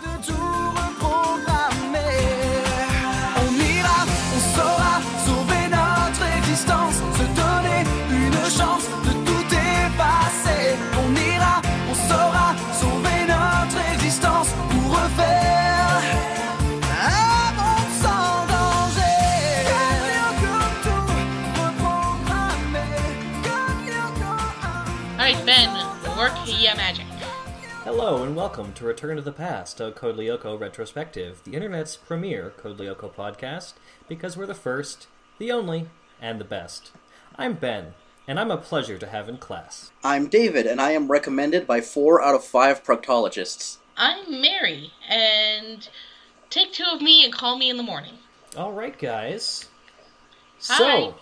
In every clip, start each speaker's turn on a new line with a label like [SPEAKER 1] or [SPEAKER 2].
[SPEAKER 1] de tout reprogrammer. On ira, on saura sauver notre existence, se donner une chance de tout effacer. On ira, on saura sauver notre existence pour refaire un monde sans danger. Comme tout reprogrammer, comme Lyoko.
[SPEAKER 2] Alright, Ben, work your magic.
[SPEAKER 3] Hello and welcome to Return to the Past, a Code Lyoko retrospective, the internet's premier Code Lyoko podcast, because we're the first, the only, and the best. I'm Ben, and I'm a pleasure to have in class.
[SPEAKER 4] I'm David, and I am recommended by 4 out of 5 proctologists.
[SPEAKER 2] I'm Mary, and take 2 of me and call me in the morning.
[SPEAKER 3] Alright, guys.
[SPEAKER 2] Hi.
[SPEAKER 3] So,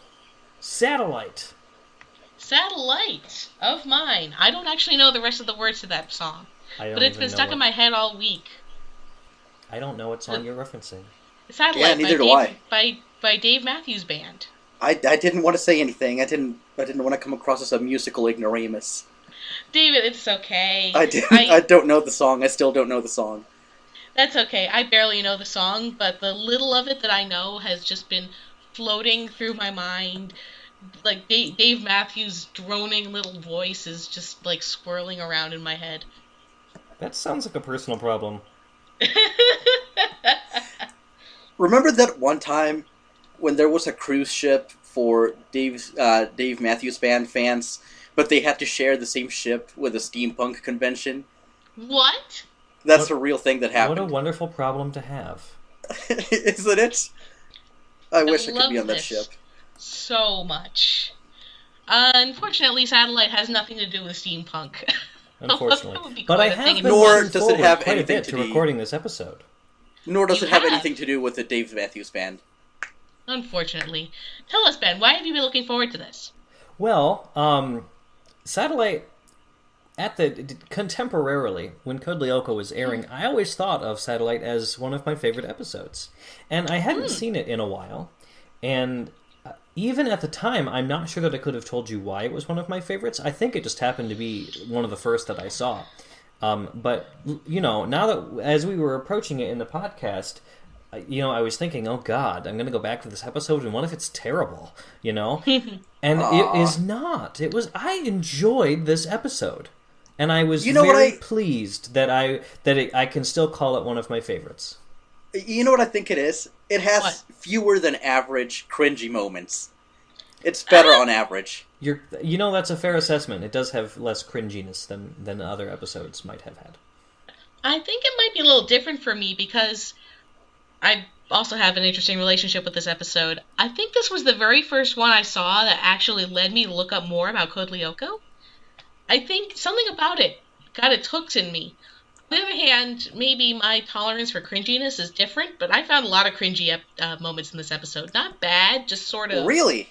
[SPEAKER 3] Satellite.
[SPEAKER 2] Satellite of mine. I don't actually know the rest of the words to that song, but it's been stuck in my head all week.
[SPEAKER 3] I don't know what song you're referencing.
[SPEAKER 2] Satellite
[SPEAKER 4] Yeah, neither do I.
[SPEAKER 2] by Dave Matthews Band.
[SPEAKER 4] I didn't want to say anything. I didn't want to come across as a musical ignoramus.
[SPEAKER 2] David, it's okay.
[SPEAKER 4] I don't know the song. I still don't know the song.
[SPEAKER 2] That's okay. I barely know the song, but the little of it that I know has just been floating through my mind. Like, Dave Matthews' droning little voice is just, like, swirling around in my head.
[SPEAKER 3] That sounds like a personal problem.
[SPEAKER 4] Remember that one time when there was a cruise ship for Dave Matthews Band fans, but they had to share the same ship with a steampunk convention?
[SPEAKER 2] What?
[SPEAKER 4] That's a real thing that happened.
[SPEAKER 3] What a wonderful problem to have.
[SPEAKER 4] Isn't it? I wish I could be on that
[SPEAKER 2] this
[SPEAKER 4] ship.
[SPEAKER 2] So much. Unfortunately, Satellite has nothing to do with steampunk.
[SPEAKER 3] Unfortunately.
[SPEAKER 2] That would be
[SPEAKER 3] But
[SPEAKER 2] quite
[SPEAKER 3] I
[SPEAKER 2] a
[SPEAKER 3] have
[SPEAKER 2] thing
[SPEAKER 3] been
[SPEAKER 2] in
[SPEAKER 4] Nor
[SPEAKER 3] looking
[SPEAKER 4] does it
[SPEAKER 3] forward
[SPEAKER 4] have
[SPEAKER 3] quite a
[SPEAKER 4] anything
[SPEAKER 3] bit
[SPEAKER 4] to
[SPEAKER 3] to
[SPEAKER 4] do-
[SPEAKER 3] recording this episode.
[SPEAKER 4] Nor does
[SPEAKER 2] You
[SPEAKER 4] it have
[SPEAKER 2] have.
[SPEAKER 4] anything to do with the Dave Matthews Band.
[SPEAKER 2] Unfortunately. Tell us, Ben, why have you been looking forward to this?
[SPEAKER 3] Well, Satellite, contemporarily, when Code Lyoko was airing, I always thought of Satellite as one of my favorite episodes. And I hadn't seen it in a while. And even at the time, I'm not sure that I could have told you why it was one of my favorites. I think it just happened to be one of the first that I saw. But, you know, now that, as we were approaching it in the podcast, you know, I was thinking, oh God, I'm going to go back to this episode, and what if it's terrible, you know? And it is not. I enjoyed this episode. And I was very pleased that I can still call it one of my favorites.
[SPEAKER 4] You know what I think it is? It has
[SPEAKER 2] What?
[SPEAKER 4] fewer than average cringy moments. It's better on average.
[SPEAKER 3] You know, that's a fair assessment. It does have less cringiness than other episodes might have had.
[SPEAKER 2] I think it might be a little different for me because I also have an interesting relationship with this episode. I think this was the very first one I saw that actually led me to look up more about Code Lyoko. I think something about it got its hooks in me. On the other hand, maybe my tolerance for cringiness is different, but I found a lot of cringy moments in this episode. Not bad, just sort of
[SPEAKER 4] Really?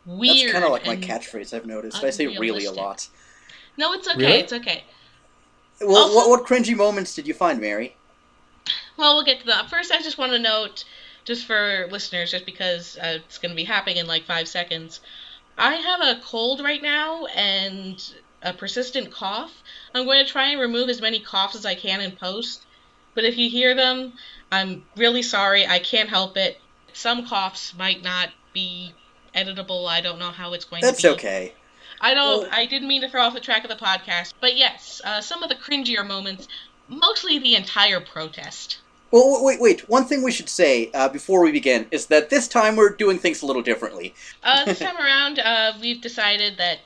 [SPEAKER 2] weird.
[SPEAKER 4] That's kind of like my
[SPEAKER 2] and
[SPEAKER 4] catchphrase I've noticed. I say really a
[SPEAKER 2] unrealistic.
[SPEAKER 4] lot.
[SPEAKER 2] No, it's okay,
[SPEAKER 3] Really?
[SPEAKER 2] it's okay.
[SPEAKER 4] Well,
[SPEAKER 2] Also-
[SPEAKER 4] what cringy moments did you find, Mary?
[SPEAKER 2] Well, we'll get to that. First, I just want to note, just for listeners, just because it's going to be happening in like 5 seconds, I have a cold right now and a persistent cough. I'm going to try and remove as many coughs as I can in post, but if you hear them, I'm really sorry. I can't help it. Some coughs might not be editable. I don't know how it's going to be.
[SPEAKER 4] That's okay.
[SPEAKER 2] I didn't mean to throw off the track of the podcast, but yes, some of the cringier moments, mostly the entire protest.
[SPEAKER 4] Well, wait. One thing we should say before we begin is that this time we're doing things a little differently.
[SPEAKER 2] This time around, we've decided that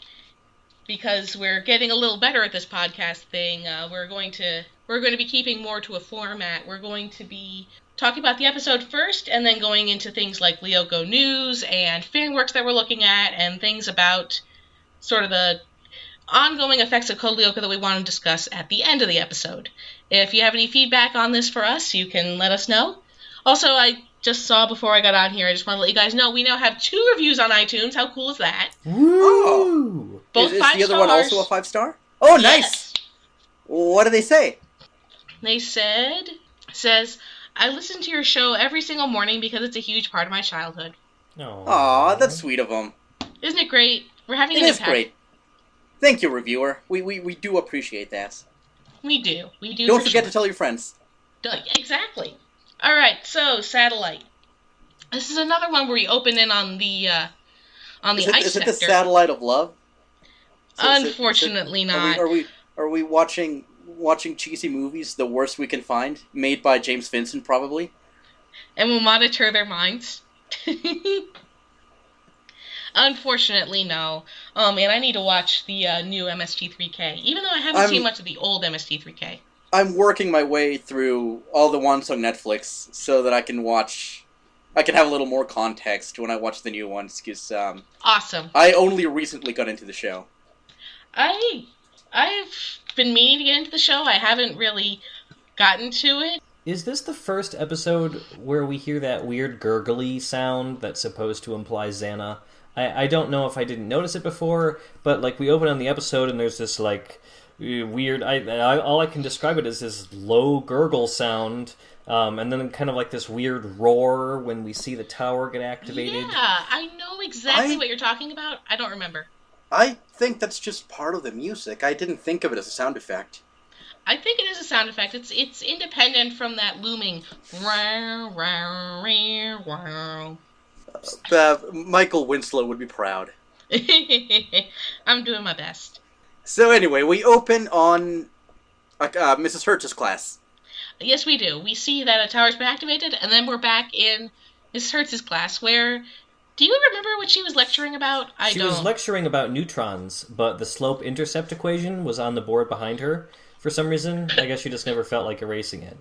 [SPEAKER 2] because we're getting a little better at this podcast thing, we're going to be keeping more to a format. We're going to be talking about the episode first, and then going into things like Lyoko news and fan works that we're looking at, and things about sort of the ongoing effects of Code Lyoko that we want to discuss at the end of the episode. If you have any feedback on this for us, you can let us know. Also, I just saw before I got on here, I just want to let you guys know we now have 2 reviews on iTunes. How cool is that?
[SPEAKER 3] Woo!
[SPEAKER 2] Both
[SPEAKER 4] is
[SPEAKER 2] 5
[SPEAKER 4] the other
[SPEAKER 2] stars.
[SPEAKER 4] one also a 5-star? Oh, nice!
[SPEAKER 2] Yes.
[SPEAKER 4] What do they say?
[SPEAKER 2] They says, I listen to your show every single morning because it's a huge part of my childhood.
[SPEAKER 4] Aw, that's sweet of them.
[SPEAKER 2] Isn't it great? We're having
[SPEAKER 4] It
[SPEAKER 2] an
[SPEAKER 4] is
[SPEAKER 2] impact.
[SPEAKER 4] great. Thank you, reviewer. We do appreciate that.
[SPEAKER 2] We do.
[SPEAKER 4] Don't forget to tell your friends.
[SPEAKER 2] Exactly. All right, so Satellite. This is another one where we open in on the ice
[SPEAKER 4] Is it
[SPEAKER 2] sector.
[SPEAKER 4] the Satellite of Love?
[SPEAKER 2] Unfortunately not.
[SPEAKER 4] Are we watching cheesy movies, the worst we can find, made by James Vincent probably?
[SPEAKER 2] And we'll monitor their minds. Unfortunately, no. Oh man, I need to watch the new MST3K, even though I haven't seen much of the old MST3K.
[SPEAKER 4] I'm working my way through all the ones on Netflix so that I can have a little more context when I watch the new ones, because
[SPEAKER 2] Awesome.
[SPEAKER 4] I only recently got into the show.
[SPEAKER 2] I've been meaning to get into the show. I haven't really gotten to it.
[SPEAKER 3] Is this the first episode where we hear that weird gurgly sound that's supposed to imply XANA? I don't know if I didn't notice it before, but like we open on the episode and there's this like weird. All I can describe it as this low gurgle sound, and then kind of like this weird roar when we see the tower get activated.
[SPEAKER 2] Yeah, I know exactly what you're talking about. I don't remember.
[SPEAKER 4] I think that's just part of the music. I didn't think of it as a sound effect.
[SPEAKER 2] I think it is a sound effect. It's independent from that looming.
[SPEAKER 4] Michael Winslow would be proud.
[SPEAKER 2] I'm doing my best.
[SPEAKER 4] So anyway, we open on Mrs. Hertz's class.
[SPEAKER 2] Yes, we do. We see that a tower's been activated, and then we're back in Mrs. Hertz's class, where... Do you remember what she was lecturing about?
[SPEAKER 3] She was lecturing about neutrons, but the slope-intercept equation was on the board behind her. For some reason, I guess she just never felt like erasing it.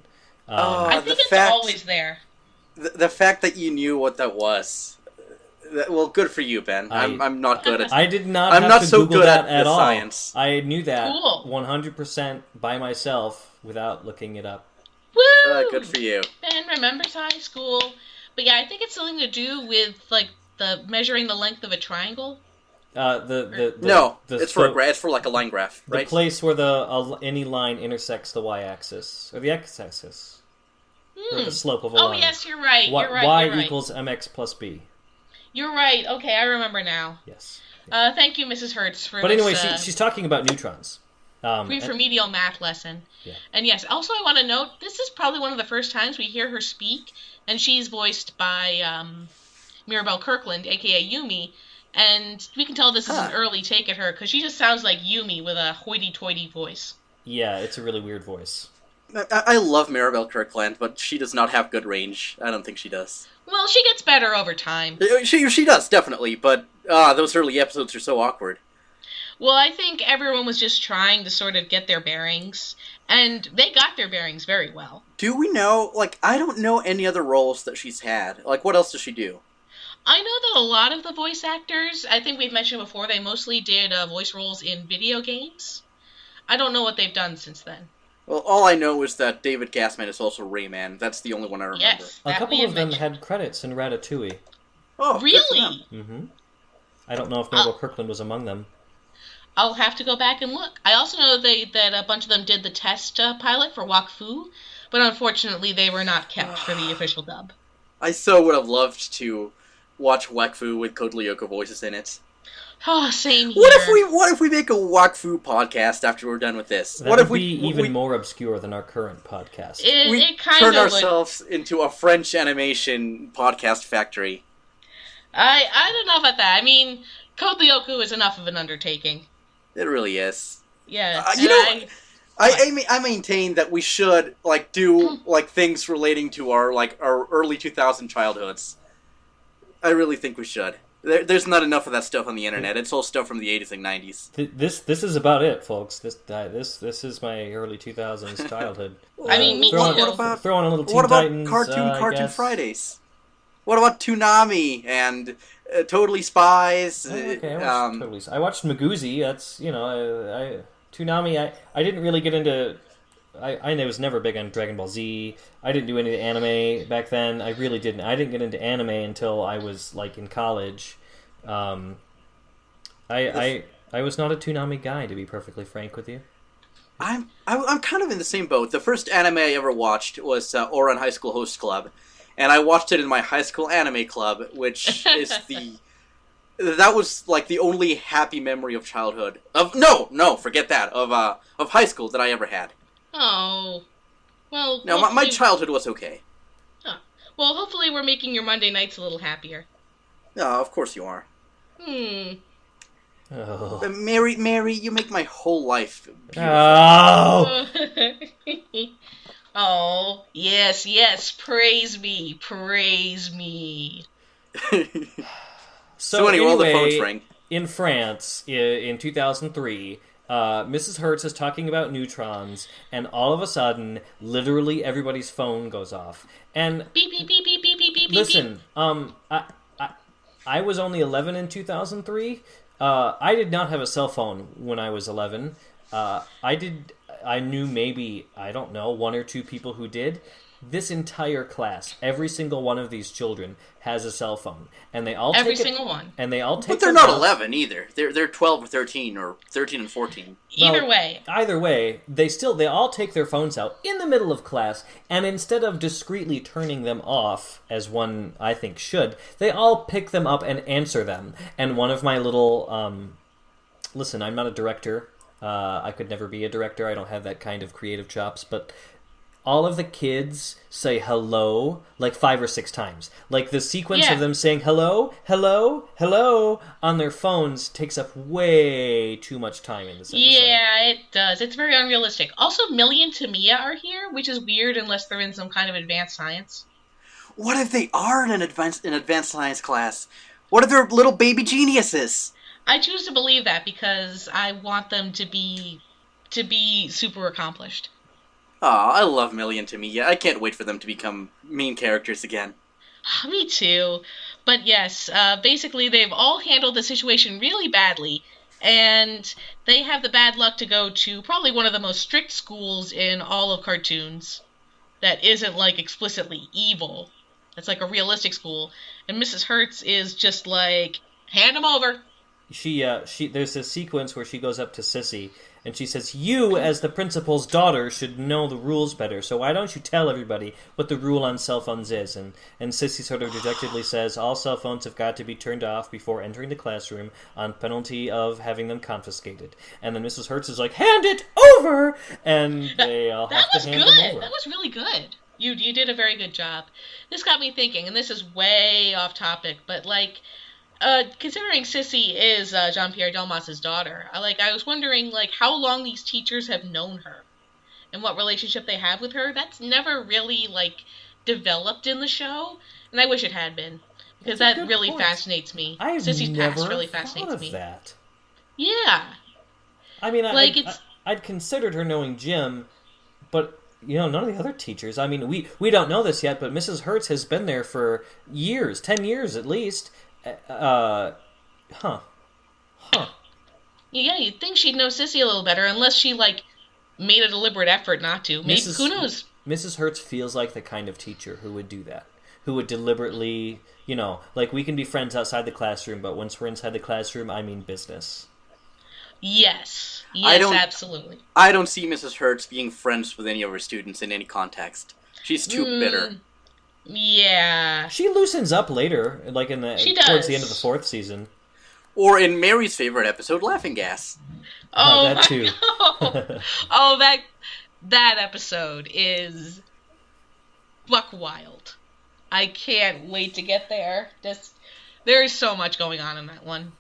[SPEAKER 2] I think it's always there.
[SPEAKER 4] The fact that you knew what that was... Well, good for you, Ben. I'm not good at...
[SPEAKER 3] I did not
[SPEAKER 4] I'm
[SPEAKER 3] have
[SPEAKER 4] not
[SPEAKER 3] to
[SPEAKER 4] so
[SPEAKER 3] Google
[SPEAKER 4] good
[SPEAKER 3] that
[SPEAKER 4] at
[SPEAKER 3] all.
[SPEAKER 4] science.
[SPEAKER 3] I knew that
[SPEAKER 2] Cool.
[SPEAKER 3] 100% by myself without looking it up.
[SPEAKER 2] Woo!
[SPEAKER 4] Good for you.
[SPEAKER 2] Ben remembers high school. But yeah, I think it's something to do with, like, the measuring the length of a triangle.
[SPEAKER 4] It's for like a line graph, right?
[SPEAKER 3] The place where any line intersects the y-axis or the x-axis, or the slope of a line.
[SPEAKER 2] Oh yes, you're right.
[SPEAKER 3] Y equals mx plus b.
[SPEAKER 2] You're right. Okay, I remember now.
[SPEAKER 3] Yes.
[SPEAKER 2] Thank you, Mrs. Hertz, for
[SPEAKER 3] But
[SPEAKER 2] this,
[SPEAKER 3] anyway, she's talking about neutrons.
[SPEAKER 2] remedial math lesson.
[SPEAKER 3] Yeah.
[SPEAKER 2] And yes, also I want to note, this is probably one of the first times we hear her speak, and she's voiced by Mirabelle Kirkland, aka Yumi, and we can tell this is an early take at her, because she just sounds like Yumi with a hoity-toity voice.
[SPEAKER 3] Yeah, it's a really weird voice.
[SPEAKER 4] I love Mirabelle Kirkland, but she does not have good range. I don't think she does.
[SPEAKER 2] Well, she gets better over time.
[SPEAKER 4] She does, definitely, but those early episodes are so awkward.
[SPEAKER 2] Well, I think everyone was just trying to sort of get their bearings, and they got their bearings very well.
[SPEAKER 4] Do we know, I don't know any other roles that she's had. What else does she do?
[SPEAKER 2] I know that a lot of the voice actors, I think we've mentioned before, they mostly did voice roles in video games. I don't know what they've done since then.
[SPEAKER 4] Well, all I know is that David Gassman is also Rayman. That's the only one I remember.
[SPEAKER 2] Yes,
[SPEAKER 3] a couple of them had credits in Ratatouille.
[SPEAKER 4] Oh,
[SPEAKER 2] really?
[SPEAKER 3] Mm-hmm. I don't know if Mirabelle Kirkland was among them.
[SPEAKER 2] I'll have to go back and look. I also know that a bunch of them did the test pilot for Wakfu, but unfortunately they were not kept for the official dub.
[SPEAKER 4] I so would have loved to watch Wakfu with Code Lyoko voices in it.
[SPEAKER 2] Oh, same here.
[SPEAKER 4] What if we make a Wakfu podcast after we're done with this?
[SPEAKER 3] That would be even more obscure than our current podcast.
[SPEAKER 2] It kind
[SPEAKER 4] turn
[SPEAKER 2] of
[SPEAKER 4] ourselves into a French animation podcast factory.
[SPEAKER 2] I don't know about that. I mean, Code Lyoko is enough of an undertaking.
[SPEAKER 4] It really is.
[SPEAKER 2] Yeah.
[SPEAKER 4] I maintain that we should do things relating to our early 2000 childhoods. I really think we should. There's not enough of that stuff on the internet. It's all stuff from the 80s and 90s.
[SPEAKER 3] This is about it, folks. This is my early 2000s childhood.
[SPEAKER 2] I mean, me too.
[SPEAKER 3] Throw on a little Teen
[SPEAKER 4] What about
[SPEAKER 3] Titans,
[SPEAKER 4] Cartoon Fridays? What about Toonami and Totally Spies?
[SPEAKER 3] Okay, I watched Magoozy. That's Toonami. I didn't really get into. I was never big on Dragon Ball Z. I didn't do any of the anime back then. I really didn't. I didn't get into anime until I was in college. I was not a Toonami guy, to be perfectly frank with you.
[SPEAKER 4] I'm kind of in the same boat. The first anime I ever watched was Ouran High School Host Club, and I watched it in my high school anime club, which is that was the only happy memory of childhood. Forget that, of high school that I ever had.
[SPEAKER 2] Oh. Well,
[SPEAKER 4] No, my childhood was okay.
[SPEAKER 2] Huh. Well, hopefully we're making your Monday nights a little happier.
[SPEAKER 4] No, of course you are.
[SPEAKER 3] Oh.
[SPEAKER 4] But Mary, you make my whole life beautiful.
[SPEAKER 3] Oh.
[SPEAKER 2] Oh, yes, praise me.
[SPEAKER 4] So anyway, all the phones rang.
[SPEAKER 3] In France, in 2003, Mrs. Hertz is talking about neutrons, and all of a sudden, literally everybody's phone goes off. And
[SPEAKER 2] Beep, beep, beep, beep, beep, beep, beep,
[SPEAKER 3] listen, I was only 11 in 2003. I did not have a cell phone when I was 11. I knew maybe, I don't know, one or two people who did. This entire class, every single one of these children has a cell phone, and they all
[SPEAKER 2] every single one.
[SPEAKER 3] And they all take.
[SPEAKER 4] But they're not 11 either. They're 12 or 13 or 13 and 14.
[SPEAKER 2] Either way,
[SPEAKER 3] they all take their phones out in the middle of class, and instead of discreetly turning them off, as one I think should, they all pick them up and answer them. And one of my little listen, I'm not a director. I could never be a director. I don't have that kind of creative chops, but all of the kids say hello like 5 or 6 times. Like the sequence of them saying hello, hello, hello on their phones takes up way too much time in this episode.
[SPEAKER 2] Yeah, it does. It's very unrealistic. Also, Millie and Tamia are here, which is weird unless they're in some kind of advanced science.
[SPEAKER 4] What if they are in an advanced science class? What if they're little baby geniuses?
[SPEAKER 2] I choose to believe that because I want them to be super accomplished.
[SPEAKER 4] Aw, I love Millie and Tamia. I can't wait for them to become main characters again.
[SPEAKER 2] Me too. But yes, basically they've all handled the situation really badly, and they have the bad luck to go to probably one of the most strict schools in all of cartoons that isn't, like, explicitly evil. It's like a realistic school. And Mrs. Hertz is just like, hand them over.
[SPEAKER 3] She there's a sequence where she goes up to Sissy and she says, "You, as the principal's daughter, should know the rules better. So why don't you tell everybody what the rule on cell phones is?" And Sissy sort of dejectedly says, "All cell phones have got to be turned off before entering the classroom on penalty of having them confiscated." And then Mrs. Hertz is like, "Hand it over!" And they all have to hand them over.
[SPEAKER 2] That was really good. You did a very good job. This got me thinking, and this is way off topic, but like, considering Sissy is Jean-Pierre Delmas' daughter, I was wondering, like, how long these teachers have known her and what relationship they have with her. That's never really, like, developed in the show, and I wish it had been, because that really fascinates me. Sissy's past really fascinates me.
[SPEAKER 3] That.
[SPEAKER 2] Yeah.
[SPEAKER 3] I mean, I'd considered her knowing Jim, but, you know, none of the other teachers. I mean, we don't know this yet, but Mrs. Hertz has been there for years, 10 years at least. Yeah,
[SPEAKER 2] you'd think she'd know Sissy a little better, unless she, like, made a deliberate effort not to. Maybe, who knows?
[SPEAKER 3] Mrs. Hertz feels like the kind of teacher who would do that. Who would deliberately, you know, like, we can be friends outside the classroom, but once we're inside the classroom, I mean business.
[SPEAKER 2] Yes, absolutely.
[SPEAKER 4] I don't see Mrs. Hertz being friends with any of her students in any context. She's too bitter.
[SPEAKER 2] Yeah.
[SPEAKER 3] She loosens up later, like towards the end of the 4th season.
[SPEAKER 4] Or in Mary's favorite episode, Laughing Gas.
[SPEAKER 2] Oh,
[SPEAKER 3] that too.
[SPEAKER 2] Oh, that episode is buck wild. I can't wait to get there. There is so much going on in that one.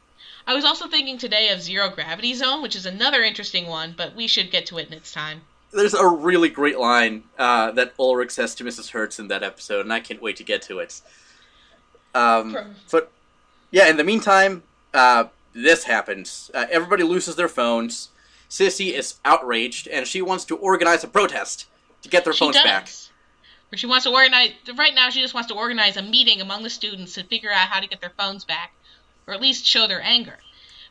[SPEAKER 2] I was also thinking today of Zero Gravity Zone, which is another interesting one, but we should get to it in its time.
[SPEAKER 4] There's a really great line that Ulrich says to Mrs. Hertz in that episode, and I can't wait to get to it. But, yeah, in the meantime, this happens. Everybody loses their phones. Sissy is outraged, and she wants to organize a protest to get their phones back.
[SPEAKER 2] Or she wants to organize... Right now, she just wants to organize a meeting among the students to figure out how to get their phones back, or at least show their anger.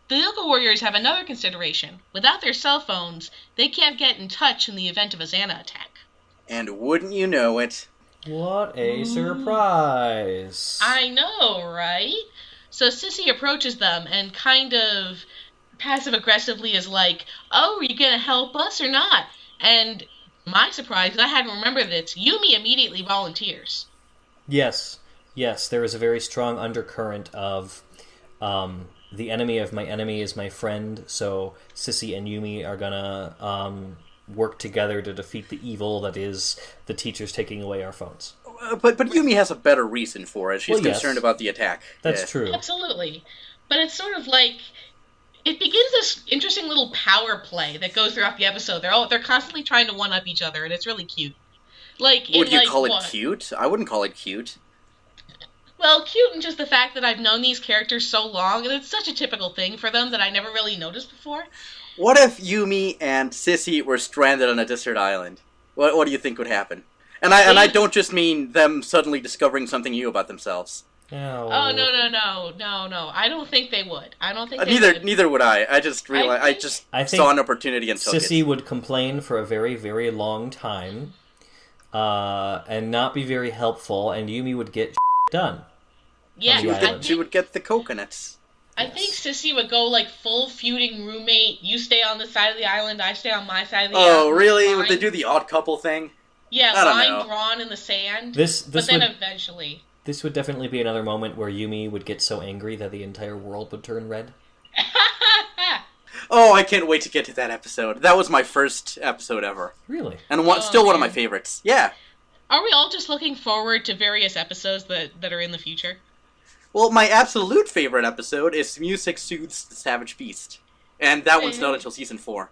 [SPEAKER 2] The Lyoko Warriors have another consideration. Without their cell phones, they can't get in touch in the event of a XANA attack.
[SPEAKER 4] And wouldn't you know it?
[SPEAKER 3] What a surprise.
[SPEAKER 2] I know, right? So Sissy approaches them and kind of passive-aggressively is like, "Oh, are you going to help us or not?" And my surprise, because I hadn't remembered this, Yumi immediately volunteers.
[SPEAKER 3] Yes, there is a very strong undercurrent of... the enemy of my enemy is my friend, so Sissy and Yumi are gonna work together to defeat the evil that is the teachers taking away our phones.
[SPEAKER 4] But Yumi has a better reason for it. She's
[SPEAKER 3] Well, yes.
[SPEAKER 4] concerned about the attack.
[SPEAKER 3] That's true.
[SPEAKER 2] Absolutely. But it's sort of like, it begins this interesting little power play that goes throughout the episode. They're constantly trying to one-up each other, and it's really cute. Like,
[SPEAKER 4] Would you call it cute? I wouldn't call it cute.
[SPEAKER 2] Well, cute in just the fact that I've known these characters so long, and it's such a typical thing for them that I never really noticed before.
[SPEAKER 4] What if Yumi and Sissy were stranded on a desert island? What do you think would happen? And I don't just mean them suddenly discovering something new about themselves.
[SPEAKER 3] Oh,
[SPEAKER 2] no. I don't think they would. I don't think they would.
[SPEAKER 4] Neither would I. I just realized I saw an opportunity and took it.
[SPEAKER 3] Sissy would complain for a very, very long time, and not be very helpful, and Yumi would get done.
[SPEAKER 2] Yeah,
[SPEAKER 4] she would get the coconuts.
[SPEAKER 2] I think Sissy would go like full feuding roommate. You stay on the side of the island, I stay on my side of the island.
[SPEAKER 4] Oh, really? Would they do the odd couple thing?
[SPEAKER 2] Yeah, line drawn in the sand. But then eventually.
[SPEAKER 3] This would definitely be another moment where Yumi would get so angry that the entire world would turn red.
[SPEAKER 4] Oh, I can't wait to get to that episode. That was my first episode ever.
[SPEAKER 3] Really?
[SPEAKER 4] And still one of my favorites. Yeah.
[SPEAKER 2] Are we all just looking forward to various episodes that are in the future?
[SPEAKER 4] Well, my absolute favorite episode is Music Soothes the Savage Beast. And that one's not until season 4.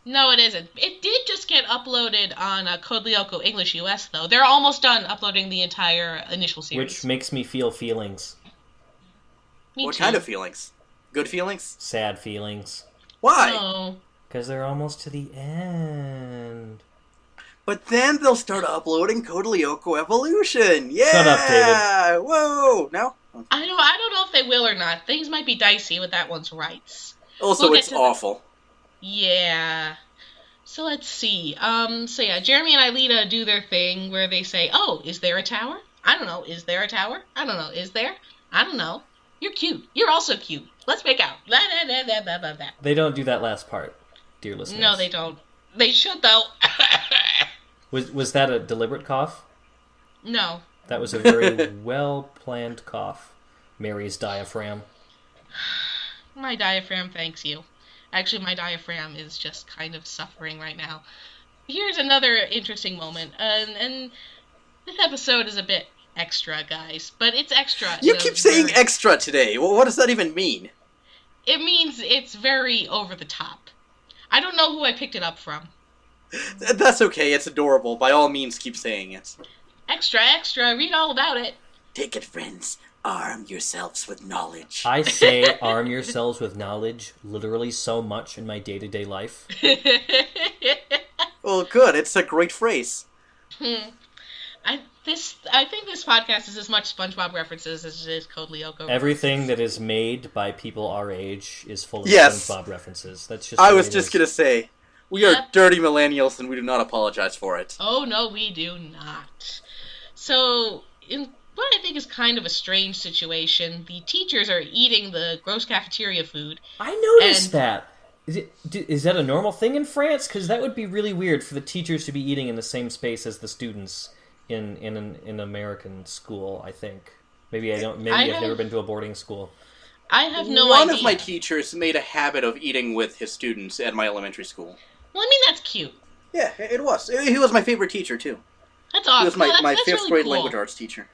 [SPEAKER 2] No, it isn't. It did just get uploaded on Code Lyoko English US, though. They're almost done uploading the entire initial series.
[SPEAKER 3] Which makes me feel feelings.
[SPEAKER 4] What kind of feelings? Good feelings?
[SPEAKER 3] Sad feelings.
[SPEAKER 4] Why?
[SPEAKER 2] Oh.
[SPEAKER 3] Because they're almost to the end.
[SPEAKER 4] But then they'll start uploading Code Lyoko Evolution. Yeah!
[SPEAKER 3] Shut up, David.
[SPEAKER 4] Whoa! No?
[SPEAKER 2] I don't know if they will or not. Things might be dicey with that one's rights.
[SPEAKER 4] Also, it's awful.
[SPEAKER 2] Yeah. So let's see. Jeremy and Aelita do their thing where they say, "Oh, is there a tower? I don't know. Is there a tower? I don't know. Is there? I don't know. You're cute. You're also cute. Let's make out." Blah, blah, blah, blah, blah, blah.
[SPEAKER 3] They don't do that last part, dear listeners.
[SPEAKER 2] No, they don't. They should, though.
[SPEAKER 3] Was that a deliberate cough?
[SPEAKER 2] No.
[SPEAKER 3] That was a very well-planned cough. Mary's diaphragm.
[SPEAKER 2] My diaphragm thanks you. Actually, my diaphragm is just kind of suffering right now. Here's another interesting moment, and this episode is a bit extra, guys, but it's extra.
[SPEAKER 4] You keep saying extra today. Well, what does that even mean?
[SPEAKER 2] It means it's very over the top. I don't know who I picked it up from.
[SPEAKER 4] That's okay, it's adorable. By all means, keep saying it.
[SPEAKER 2] Extra, extra, read all about it.
[SPEAKER 4] Take it, friends. Arm yourselves with knowledge.
[SPEAKER 3] I say arm yourselves with knowledge literally so much in my day-to-day life.
[SPEAKER 4] Well, good. It's a great phrase.
[SPEAKER 2] I think this podcast is as much SpongeBob references as it is Code Lyoko.
[SPEAKER 3] Everything that is made by people our age is full of
[SPEAKER 4] Yes.
[SPEAKER 3] SpongeBob references. That's just.
[SPEAKER 4] I was just gonna say, we are dirty millennials, and we do not apologize for it.
[SPEAKER 2] Oh no, we do not. So, in what I think is kind of a strange situation, the teachers are eating the gross cafeteria food.
[SPEAKER 3] I noticed that. Is that a normal thing in France? Because that would be really weird for the teachers to be eating in the same space as the students in an American school. I think maybe I've never been to a boarding school.
[SPEAKER 2] I have no idea.
[SPEAKER 4] One of my teachers made a habit of eating with his students at my elementary school.
[SPEAKER 2] Well, I mean, that's cute.
[SPEAKER 4] Yeah, it was. He was my favorite teacher too.
[SPEAKER 2] That's awesome.
[SPEAKER 4] He was my
[SPEAKER 2] that's
[SPEAKER 4] fifth
[SPEAKER 2] really
[SPEAKER 4] grade
[SPEAKER 2] cool.
[SPEAKER 4] language arts teacher.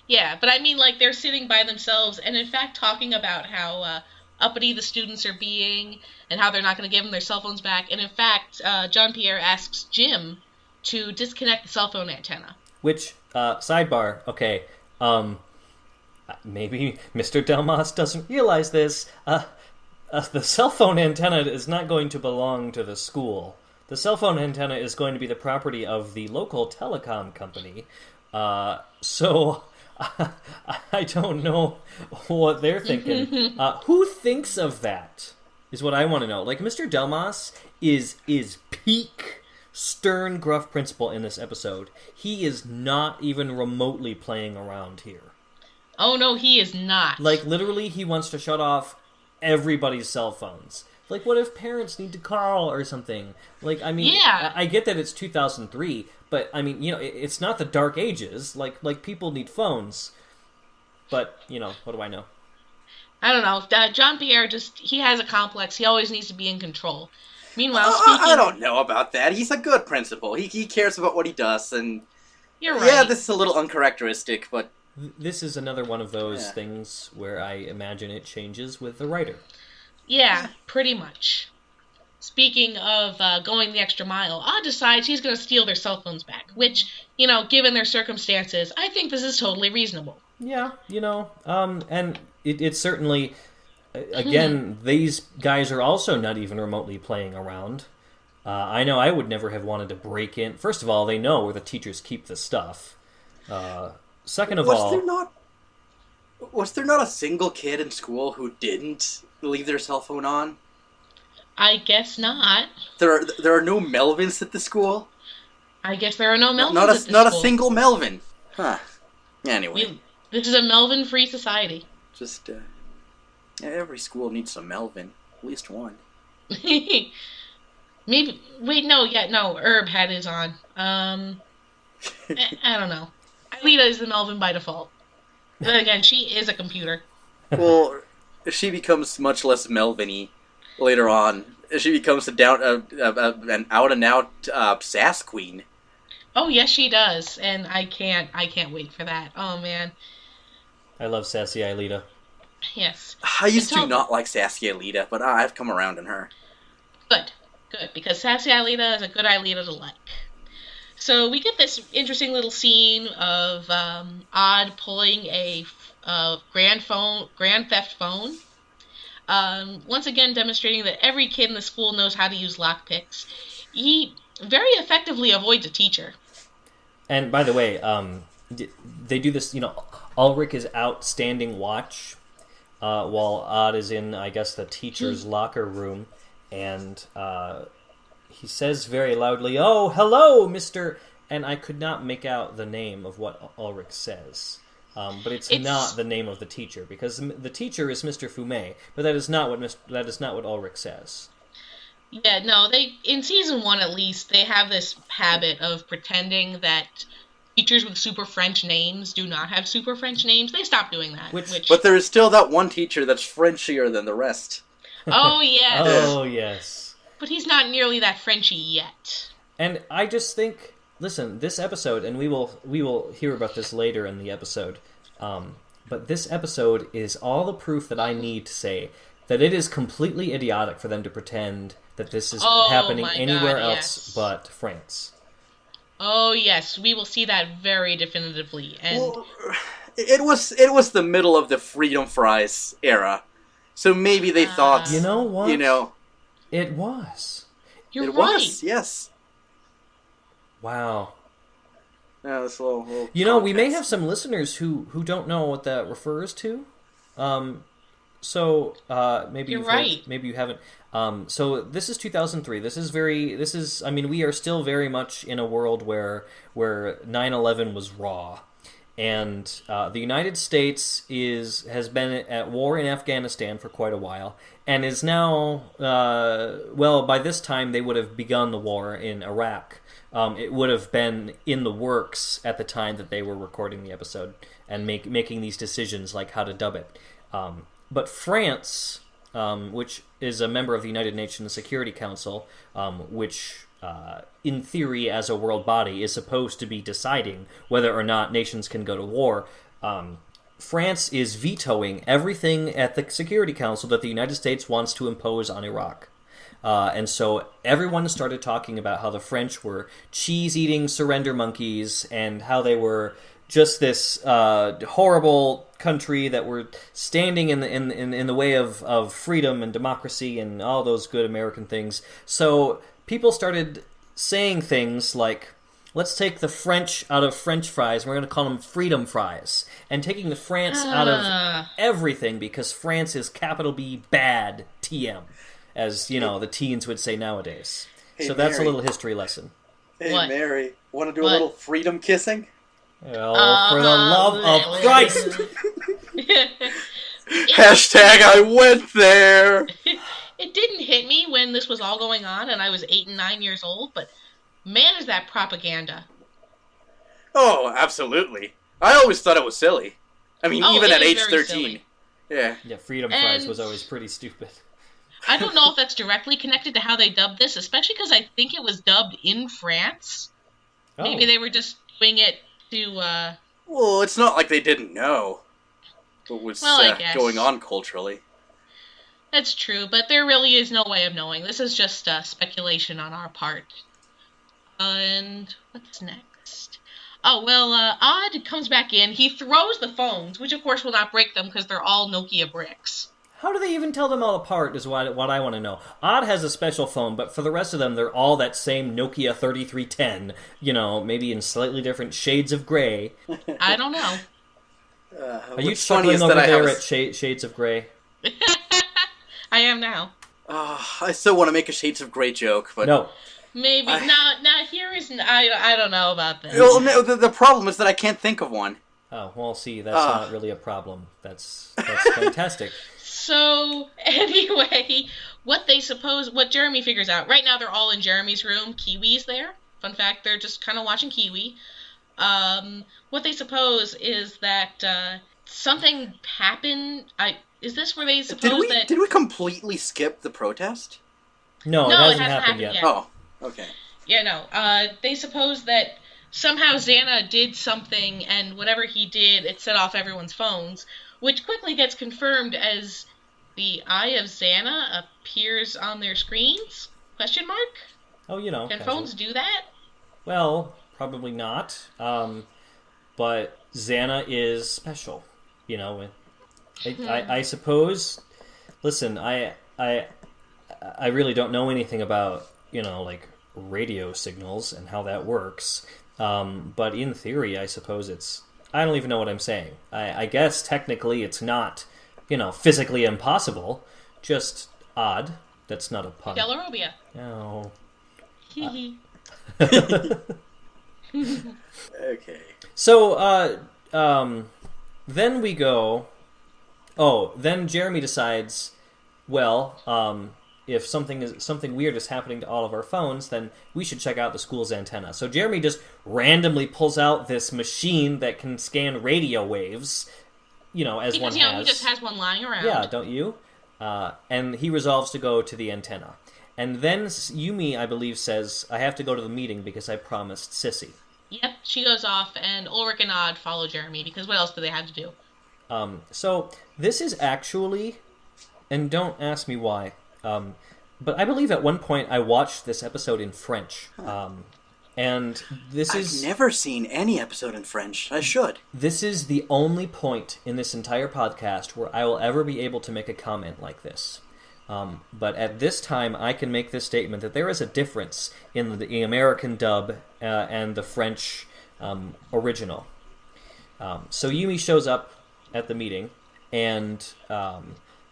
[SPEAKER 2] Yeah, but I mean, like, they're sitting by themselves and, in fact, talking about how uppity the students are being and how they're not going to give them their cell phones back. And, in fact, Jean-Pierre asks Jim to disconnect the cell phone antenna.
[SPEAKER 3] Which, sidebar, okay, maybe Mr. Delmas doesn't realize this. The cell phone antenna is not going to belong to the school. The cell phone antenna is going to be the property of the local telecom company. So I don't know what they're thinking. Who thinks of that is what I want to know. Like, Mr. Delmas is peak stern, gruff principal in this episode. He is not even remotely playing around here.
[SPEAKER 2] Oh, no, he is not.
[SPEAKER 3] Like, literally, he wants to shut off everybody's cell phones. Like, what if parents need to call or something? Like, I mean,
[SPEAKER 2] yeah.
[SPEAKER 3] I get that it's 2003, but, I mean, you know, it's not the dark ages. Like people need phones. But, you know, what do I know?
[SPEAKER 2] I don't know. Jean-Pierre he has a complex. He always needs to be in control. Meanwhile, speaking...
[SPEAKER 4] I don't know about that. He's a good principal. He cares about what he does, and...
[SPEAKER 2] You're right.
[SPEAKER 4] Yeah, this is a little uncharacteristic, but...
[SPEAKER 3] This is another one of those things where I imagine it changes with the writer.
[SPEAKER 2] Yeah, pretty much. Speaking of going the extra mile, Odd decides he's going to steal their cell phones back, which, given their circumstances, I think this is totally reasonable.
[SPEAKER 3] Yeah, and it's certainly... Again, these guys are also not even remotely playing around. I know I would never have wanted to break in. First of all, they know where the teachers keep the stuff. Second of all...
[SPEAKER 4] Was there not a single kid in school who didn't leave their cell phone on?
[SPEAKER 2] I guess not.
[SPEAKER 4] There are no Melvins at the school?
[SPEAKER 2] I guess there are no Melvins
[SPEAKER 4] not
[SPEAKER 2] at the school.
[SPEAKER 4] Not a single Melvin. Huh. Anyway.
[SPEAKER 2] This is a Melvin-free society.
[SPEAKER 4] Just, every school needs a Melvin. At least one.
[SPEAKER 2] Maybe... Wait, no, Herb had his on. I don't know. Alita is the Melvin by default. Then again, she is a computer.
[SPEAKER 4] Well, she becomes much less Melvin-y later on. She becomes an out-and-out sass queen.
[SPEAKER 2] Oh, yes, she does. And I can't wait for that. Oh, man.
[SPEAKER 3] I love sassy Alita.
[SPEAKER 2] Yes.
[SPEAKER 4] I used to not like sassy Alita, but I've come around on her.
[SPEAKER 2] Good, because sassy Alita is a good Alita to like. So we get this interesting little scene of Odd pulling a grand theft phone. Once again demonstrating that every kid in the school knows how to use lockpicks. He very effectively avoids a teacher.
[SPEAKER 3] And by the way, they do this, Ulrich is out standing watch while Odd is in, I guess, the teacher's locker room, and he says very loudly, "Oh, hello, Mr." And I could not make out the name of what Ulrich says. But it's not the name of the teacher, because the teacher is Mr. Fumet, but that is not what Ulrich says.
[SPEAKER 2] Yeah, no, in season 1 at least, they have this habit of pretending that teachers with super French names do not have super French names. They stopped doing that.
[SPEAKER 4] But there is still that one teacher that's Frenchier than the rest.
[SPEAKER 2] Oh, yes.
[SPEAKER 3] Oh, yes.
[SPEAKER 2] But he's not nearly that Frenchy yet.
[SPEAKER 3] And I just think, listen, this episode, and we will hear about this later in the episode, but this episode is all the proof that I need to say that it is completely idiotic for them to pretend that this is happening anywhere else but France.
[SPEAKER 2] Oh, yes, we will see that very definitively. And
[SPEAKER 4] well, it was the middle of the Freedom Fries era, so maybe they thought...
[SPEAKER 3] You know what? It was.
[SPEAKER 2] You're right.
[SPEAKER 4] It was, yes.
[SPEAKER 3] Wow.
[SPEAKER 4] Yeah, this little
[SPEAKER 3] we may have some listeners who don't know what that refers to. So maybe
[SPEAKER 2] you're right.
[SPEAKER 3] Maybe you haven't. So this is 2003. We are still very much in a world where 9/11 was raw, and the United States has been at war in Afghanistan for quite a while, and is now by this time they would have begun the war in Iraq. It would have been in the works at the time that they were recording the episode and making these decisions like how to dub it. But France, which is a member of the United Nations Security Council, which in theory as a world body is supposed to be deciding whether or not nations can go to war, France is vetoing everything at the Security Council that the United States wants to impose on Iraq. And so everyone started talking about how the French were cheese-eating surrender monkeys and how they were just this horrible country that were standing in the way of freedom and democracy and all those good American things. So people started saying things like, let's take the French out of French fries, and we're going to call them freedom fries. And taking the France out of everything because France is capital B bad TM. As, the teens would say nowadays.
[SPEAKER 4] Hey,
[SPEAKER 3] so that's
[SPEAKER 4] Mary.
[SPEAKER 3] a little history lesson.
[SPEAKER 4] Hey,
[SPEAKER 2] What?
[SPEAKER 4] Mary, want to do a little freedom kissing?
[SPEAKER 3] Oh, for the love of Christ!
[SPEAKER 4] Hashtag I went there!
[SPEAKER 2] It didn't hit me when this was all going on and I was 8 and 9 years old, but man, is that propaganda.
[SPEAKER 4] Oh, absolutely. I always thought it was silly. I mean, even
[SPEAKER 2] it
[SPEAKER 4] at
[SPEAKER 2] is
[SPEAKER 4] age
[SPEAKER 2] very
[SPEAKER 4] 13.
[SPEAKER 2] silly.
[SPEAKER 4] Yeah.
[SPEAKER 3] Yeah, freedom fries was always pretty stupid.
[SPEAKER 2] I don't know if that's directly connected to how they dubbed this, especially because I think it was dubbed in France.
[SPEAKER 3] Oh.
[SPEAKER 2] Maybe they were just doing it to...
[SPEAKER 4] Well, it's not like they didn't know what was
[SPEAKER 2] I guess.
[SPEAKER 4] going on culturally.
[SPEAKER 2] That's true, but there really is no way of knowing. This is just speculation on our part. And what's next? Oh, well, Odd comes back in. He throws the phones, which of course will not break them because they're all Nokia bricks.
[SPEAKER 3] How do they even tell them all apart is what I want to know. Odd has a special phone, but for the rest of them, they're all that same Nokia 3310, maybe in slightly different shades of gray.
[SPEAKER 2] I don't know.
[SPEAKER 3] Are you chuckling over there at Shades of Grey?
[SPEAKER 2] I am now.
[SPEAKER 4] I still want to make a Shades of Grey joke, but...
[SPEAKER 3] No.
[SPEAKER 2] Maybe. Now here is... I don't know about this.
[SPEAKER 4] Well, no, the problem is that I can't think of one.
[SPEAKER 3] Oh, well, see, that's not really a problem. That's fantastic.
[SPEAKER 2] So, anyway, what Jeremy figures out, right now they're all in Jeremy's room, Kiwi's there. Fun fact, they're just kind of watching Kiwi. What they suppose is that something happened. Is this where they suppose that...
[SPEAKER 4] Did we completely skip the protest?
[SPEAKER 3] No, it hasn't happened yet.
[SPEAKER 4] Oh, okay.
[SPEAKER 2] Yeah, no. They suppose that somehow XANA did something, and whatever he did, it set off everyone's phones, which quickly gets confirmed as the eye of XANA appears on their screens? Question mark?
[SPEAKER 3] Oh,
[SPEAKER 2] Can phones do that?
[SPEAKER 3] Well, probably not. But XANA is special. I suppose. Listen, I really don't know anything about radio signals and how that works. But in theory, I suppose it's... I don't even know what I'm saying. I guess technically it's not, physically impossible. Just odd. That's not a pun.
[SPEAKER 2] Delarobia.
[SPEAKER 3] No.
[SPEAKER 4] Okay.
[SPEAKER 3] So, then we go... Oh, then Jeremy decides, if something weird is happening to all of our phones, then we should check out the school's antenna. So Jeremy just randomly pulls out this machine that can scan radio waves, as one has.
[SPEAKER 2] He just has one lying around.
[SPEAKER 3] Yeah, don't you? And he resolves to go to the antenna. And then Yumi, I believe, says, I have to go to the meeting because I promised Sissy.
[SPEAKER 2] Yep, she goes off, and Ulrich and Odd follow Jeremy, because what else do they have to do?
[SPEAKER 3] So this is actually, and don't ask me why, but I believe at one point I watched this episode in French. And I've
[SPEAKER 4] never seen any episode in French. I should.
[SPEAKER 3] This is the only point in this entire podcast where I will ever be able to make a comment like this. But at this time, I can make this statement that there is a difference in the American dub and the French original. So Yumi shows up at the meeting, and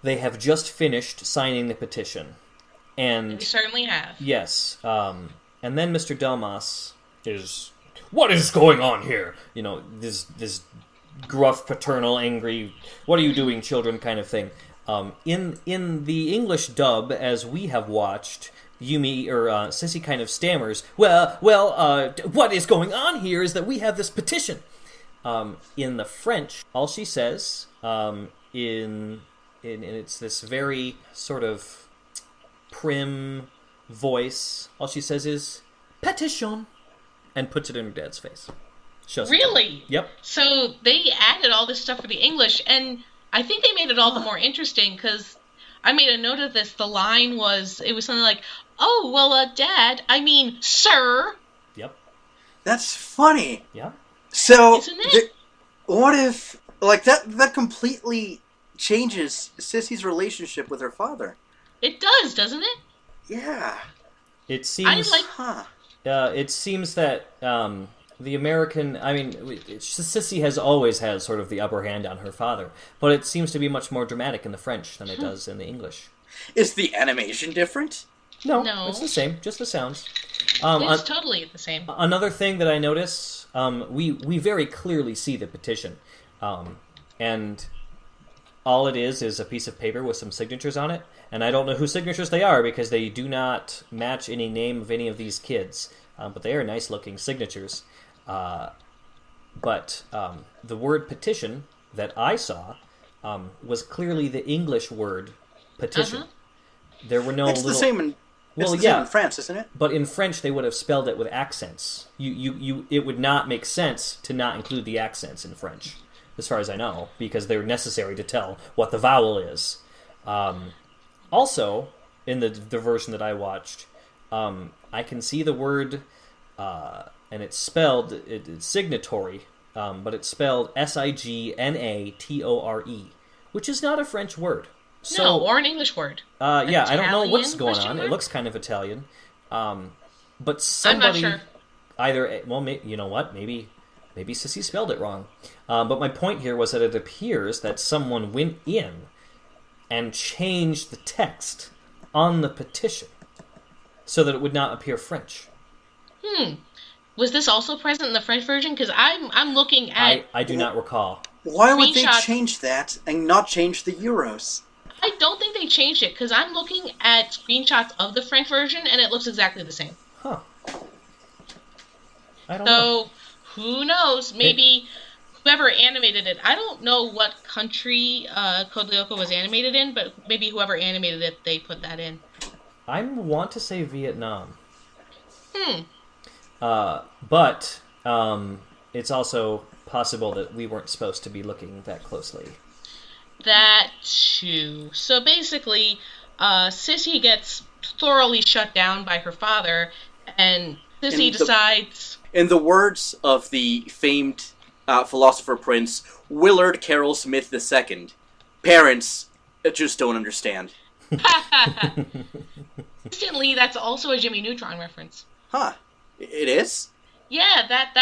[SPEAKER 3] they have just finished signing the petition. And
[SPEAKER 2] they certainly have.
[SPEAKER 3] Yes. And then Mr. Delmas is, what is going on here? This gruff, paternal, angry, what are you doing, children kind of thing. In the English dub, as we have watched, Yumi, or Sissy kind of stammers, what is going on here is that we have this petition. In the French, all she says, in it's this very sort of prim voice, all she says is, petition, and puts it in her dad's face.
[SPEAKER 2] Really?
[SPEAKER 3] Yep.
[SPEAKER 2] So they added all this stuff for the English, and I think they made it all the more interesting, because I made a note of this. The line was something like, oh, well, Dad, I mean, sir.
[SPEAKER 3] Yep.
[SPEAKER 4] That's funny.
[SPEAKER 3] Yeah.
[SPEAKER 4] So,
[SPEAKER 2] isn't it?
[SPEAKER 4] What if, that completely changes Sissy's relationship with her father?
[SPEAKER 2] It does, doesn't it?
[SPEAKER 4] Yeah.
[SPEAKER 3] It seems...
[SPEAKER 4] Huh.
[SPEAKER 3] It seems that the American... Sissy has always had sort of the upper hand on her father, but it seems to be much more dramatic in the French than it does in the English.
[SPEAKER 4] Is the animation different?
[SPEAKER 3] No, it's the same, just the sounds.
[SPEAKER 2] It's totally the same.
[SPEAKER 3] Another thing that I notice, we very clearly see the petition, and all it is a piece of paper with some signatures on it, and I don't know whose signatures they are because they do not match any name of any of these kids, but they are nice-looking signatures. But the word petition that I saw was clearly the English word petition. there were no
[SPEAKER 4] It's
[SPEAKER 3] little...
[SPEAKER 4] the same in...
[SPEAKER 3] Well,
[SPEAKER 4] it's the same
[SPEAKER 3] yeah,
[SPEAKER 4] in France, isn't it?
[SPEAKER 3] but in French they would have spelled it with accents. It would not make sense to not include the accents in French, as far as I know, because they're necessary to tell what the vowel is. Also, in the version that I watched, I can see the word, and it's spelled, it's signatory, but it's spelled Signatore, which is not a French word. So,
[SPEAKER 2] no, or an English word.
[SPEAKER 3] Yeah, I don't know what's
[SPEAKER 2] Italian,
[SPEAKER 3] going on.
[SPEAKER 2] mark?
[SPEAKER 3] It looks kind of Italian. But somebody...
[SPEAKER 2] I'm not sure.
[SPEAKER 3] Either... Well, you know what? Maybe Sissy spelled it wrong. But my point here was that it appears that someone went in and changed the text on the petition so that it would not appear French.
[SPEAKER 2] Was this also present in the French version? Because I'm looking at...
[SPEAKER 3] I do not recall.
[SPEAKER 4] Why would they
[SPEAKER 2] Screenshots.
[SPEAKER 4] change that and not change the euros?
[SPEAKER 2] I don't think they changed it, because I'm looking at screenshots of the French version, and it looks exactly the same.
[SPEAKER 3] Huh. I don't know.
[SPEAKER 2] So, who knows? Maybe whoever animated it, I don't know what country Code Lyoko was animated in, but maybe whoever animated it, they put that in.
[SPEAKER 3] I want to say Vietnam.
[SPEAKER 2] Hmm.
[SPEAKER 3] But it's also possible that we weren't supposed to be looking that closely.
[SPEAKER 2] That too. So basically, Sissy gets thoroughly shut down by her father, and Sissy decides...
[SPEAKER 4] In the words of the famed philosopher prince, Willard Carroll Smith II, parents just don't understand.
[SPEAKER 2] Instantly, that's also a Jimmy Neutron reference.
[SPEAKER 4] Huh. It is?
[SPEAKER 2] Yeah, that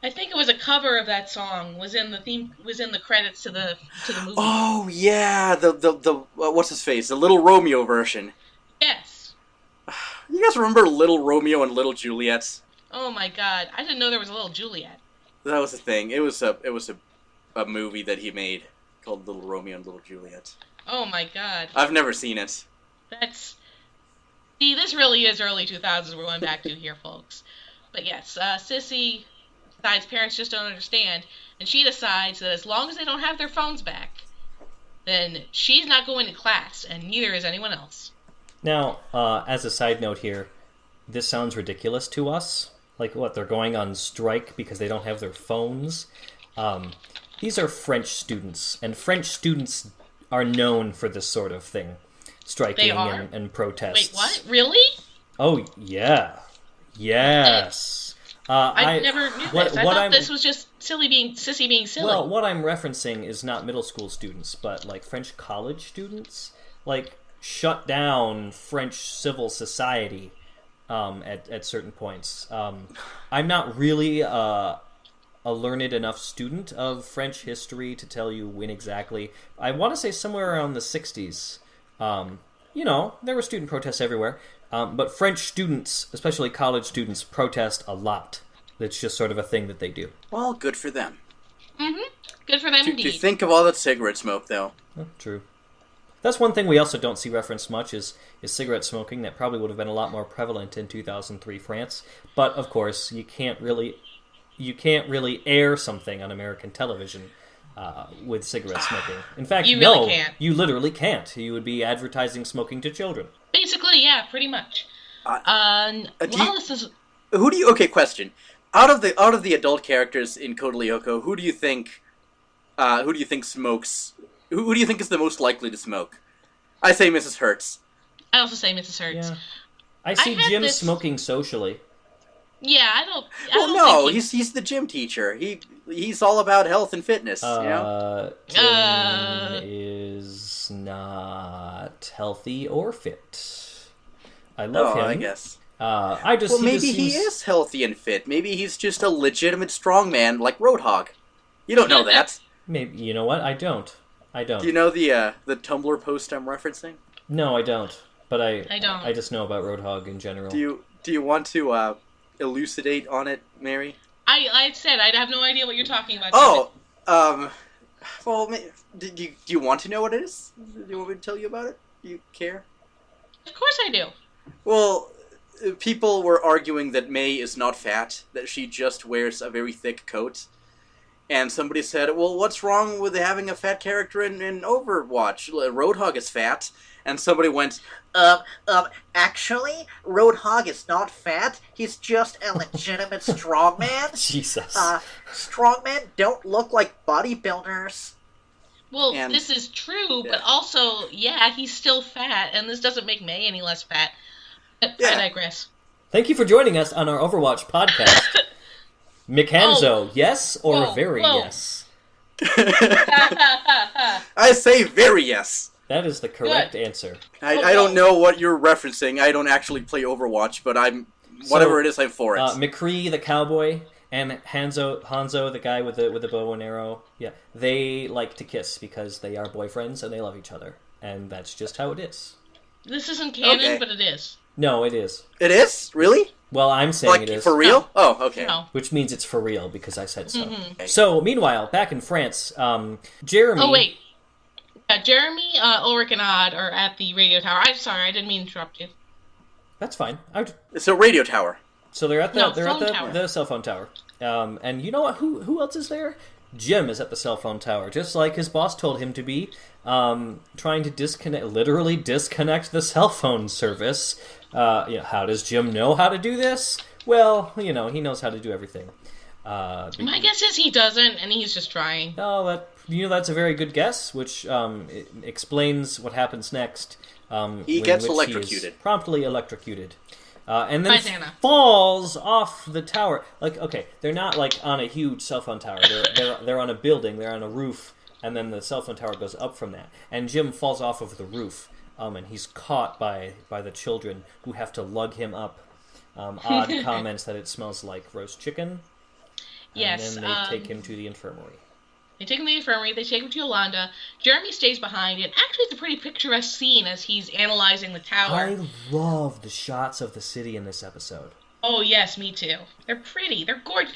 [SPEAKER 2] I think it was a cover of that song. Was in the credits to the movie.
[SPEAKER 4] Oh yeah, the what's his face? The Little Romeo version.
[SPEAKER 2] Yes.
[SPEAKER 4] You guys remember Little Romeo and Little Juliet?
[SPEAKER 2] Oh my God, I didn't know there was a little Juliet.
[SPEAKER 4] That was the thing. It was a movie that he made called Little Romeo and Little Juliet.
[SPEAKER 2] Oh my God.
[SPEAKER 4] I've never seen it.
[SPEAKER 2] See, this really is early 2000s we're going back to here, folks. But yes, Sissy decides parents just don't understand, and she decides that as long as they don't have their phones back, then she's not going to class, and neither is anyone else.
[SPEAKER 3] Now, as a side note here, this sounds ridiculous to us. Like, what, they're going on strike because they don't have their phones? These are French students, and French students are known for this sort of thing. Striking and protests.
[SPEAKER 2] Wait, what? Really?
[SPEAKER 3] Oh, yeah. Yes.
[SPEAKER 2] I never knew this. I thought this was just Sissy being silly.
[SPEAKER 3] Well, what I'm referencing is not middle school students, but like French college students, like shut down French civil society at certain points. I'm not really a learned enough student of French history to tell you when exactly. I want to say somewhere around the 60s. There were student protests everywhere. But French students, especially college students, protest a lot. It's just sort of a thing that they do.
[SPEAKER 4] Well, good for them.
[SPEAKER 2] Mm-hmm. Good for them, indeed.
[SPEAKER 4] To think of all that cigarette smoke, though.
[SPEAKER 3] Oh, true. That's one thing we also don't see referenced much is cigarette smoking. That probably would have been a lot more prevalent in 2003 France. But, of course, you can't really air something on American television with cigarette smoking. In fact,
[SPEAKER 2] you really can't.
[SPEAKER 3] You literally can't. You would be advertising smoking to children.
[SPEAKER 2] Basically, yeah, pretty much.
[SPEAKER 4] Okay, question. Out of the adult characters in Code Lyoko, who do you think smokes? Who do you think is the most likely to smoke? I say Mrs. Hertz.
[SPEAKER 2] I also say Mrs. Hertz.
[SPEAKER 3] Yeah. I see Jim smoking socially.
[SPEAKER 2] Yeah, I don't.
[SPEAKER 4] He's the gym teacher. He's all about health and fitness.
[SPEAKER 3] Tim is not healthy or fit. I love him.
[SPEAKER 4] I guess.
[SPEAKER 3] Maybe
[SPEAKER 4] he is healthy and fit. Maybe he's just a legitimate strongman like Roadhog. You don't know that.
[SPEAKER 3] Maybe you know what? I don't.
[SPEAKER 4] Do you know the Tumblr post I'm referencing?
[SPEAKER 3] No, I don't. But I
[SPEAKER 2] don't.
[SPEAKER 3] I just know about Roadhog in general.
[SPEAKER 4] Do you want to elucidate on it, Mary?
[SPEAKER 2] I said I have no idea what you're talking about.
[SPEAKER 4] Well, do you want to know what it is? Do you want me to tell you about it? Do you care?
[SPEAKER 2] Of course I do.
[SPEAKER 4] Well, people were arguing that May is not fat, that she just wears a very thick coat. And somebody said, well, what's wrong with having a fat character in Overwatch? Roadhog is fat. And somebody went,
[SPEAKER 5] actually, Roadhog is not fat. He's just a legitimate strongman.
[SPEAKER 3] Jesus.
[SPEAKER 5] Strongmen don't look like bodybuilders.
[SPEAKER 2] Well,
[SPEAKER 4] And-
[SPEAKER 2] this is true,
[SPEAKER 4] yeah.
[SPEAKER 2] but also, yeah, he's still fat, and this doesn't make May any less fat. But
[SPEAKER 4] Yeah.
[SPEAKER 2] I digress.
[SPEAKER 3] Thank you for joining us on our Overwatch podcast. McHanzo, yes or
[SPEAKER 2] Whoa,
[SPEAKER 3] very
[SPEAKER 2] whoa.
[SPEAKER 3] yes?
[SPEAKER 4] I say very yes.
[SPEAKER 3] That is the correct answer.
[SPEAKER 4] I don't know what you're referencing. I don't actually play Overwatch, but whatever it is, I'm for it.
[SPEAKER 3] McCree, the cowboy, and Hanzo, the guy with the bow and arrow. Yeah, they like to kiss because they are boyfriends and they love each other, and that's just how it is.
[SPEAKER 2] This isn't canon,
[SPEAKER 4] Okay.
[SPEAKER 2] but it is.
[SPEAKER 3] No, it is.
[SPEAKER 4] It is? Really?
[SPEAKER 3] Well, I'm saying
[SPEAKER 4] Like,
[SPEAKER 3] it is.
[SPEAKER 4] for real? Oh, okay.
[SPEAKER 2] No.
[SPEAKER 3] Which means it's for real because I said so.
[SPEAKER 4] Okay.
[SPEAKER 3] So, meanwhile, back in France, Jeremy...
[SPEAKER 2] Oh, wait. Jeremy, Ulrich, and Odd are at the radio tower. I'm sorry, I didn't mean to interrupt you.
[SPEAKER 3] That's fine.
[SPEAKER 4] It's a radio tower.
[SPEAKER 3] So they're at the
[SPEAKER 2] No,
[SPEAKER 3] they're at
[SPEAKER 2] phone tower.
[SPEAKER 3] the cell phone tower. And you know what? Who else is there? Jim is at the cell phone tower, just like his boss told him to be, trying to literally disconnect the cell phone service. How does Jim know how to do this? Well, he knows how to do everything.
[SPEAKER 2] My guess is he doesn't, and he's just trying.
[SPEAKER 3] Oh, that's a very good guess, which it explains what happens next.
[SPEAKER 4] He
[SPEAKER 3] in which
[SPEAKER 4] gets
[SPEAKER 3] he is
[SPEAKER 4] electrocuted.
[SPEAKER 3] promptly electrocuted. And
[SPEAKER 2] By
[SPEAKER 3] then
[SPEAKER 2] Xana.
[SPEAKER 3] falls off the tower. Like, okay, they're not like on a huge cell phone tower. They're on a building. They're on a roof, and then the cell phone tower goes up from that. And Jim falls off of the roof, and he's caught by the children who have to lug him up. Odd comments that it smells like roast chicken.
[SPEAKER 2] Yes.
[SPEAKER 3] And then they take him to the infirmary.
[SPEAKER 2] They take him to the infirmary, they take him to Yolanda. Jeremy stays behind, and actually it's a pretty picturesque scene as he's analyzing the tower.
[SPEAKER 3] I love the shots of the city in this episode.
[SPEAKER 2] Oh, yes, me too. They're pretty. They're gorgeous.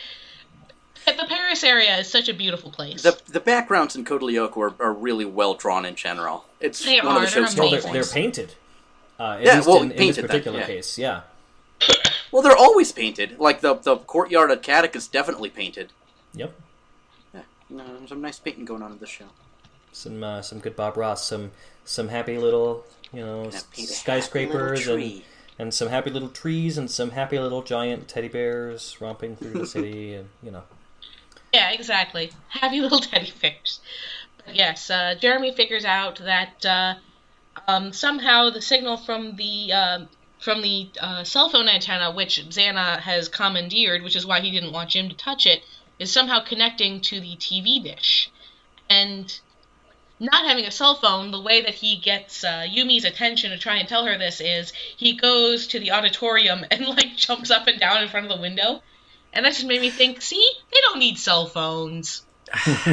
[SPEAKER 2] The Paris area is such a beautiful place.
[SPEAKER 4] The backgrounds in Code Lyoko are really well drawn in general. It's
[SPEAKER 2] They
[SPEAKER 4] one of the
[SPEAKER 2] are, they're
[SPEAKER 4] show's
[SPEAKER 3] Well,
[SPEAKER 2] amazing.
[SPEAKER 3] they're painted. At
[SPEAKER 4] Yeah,
[SPEAKER 3] least
[SPEAKER 4] well,
[SPEAKER 3] in this
[SPEAKER 4] painted then,
[SPEAKER 3] particular
[SPEAKER 4] yeah.
[SPEAKER 3] case, yeah.
[SPEAKER 4] Well, they're always painted. Like the courtyard at Caddick is definitely painted.
[SPEAKER 3] Yep.
[SPEAKER 4] Yeah, some nice painting going on in this show.
[SPEAKER 3] Some good Bob Ross, some happy little
[SPEAKER 4] paint a
[SPEAKER 3] skyscrapers
[SPEAKER 4] happy little tree.
[SPEAKER 3] and some happy little trees and some happy little giant teddy bears romping through the city and
[SPEAKER 2] Yeah, exactly. Happy little teddy bears. But yes, Jeremy figures out that somehow the signal from the cell phone antenna, which XANA has commandeered, which is why he didn't want Jim to touch it, is somehow connecting to the TV dish. And not having a cell phone, the way that he gets Yumi's attention to try and tell her this is he goes to the auditorium and jumps up and down in front of the window. And that just made me think, see, they don't need cell phones.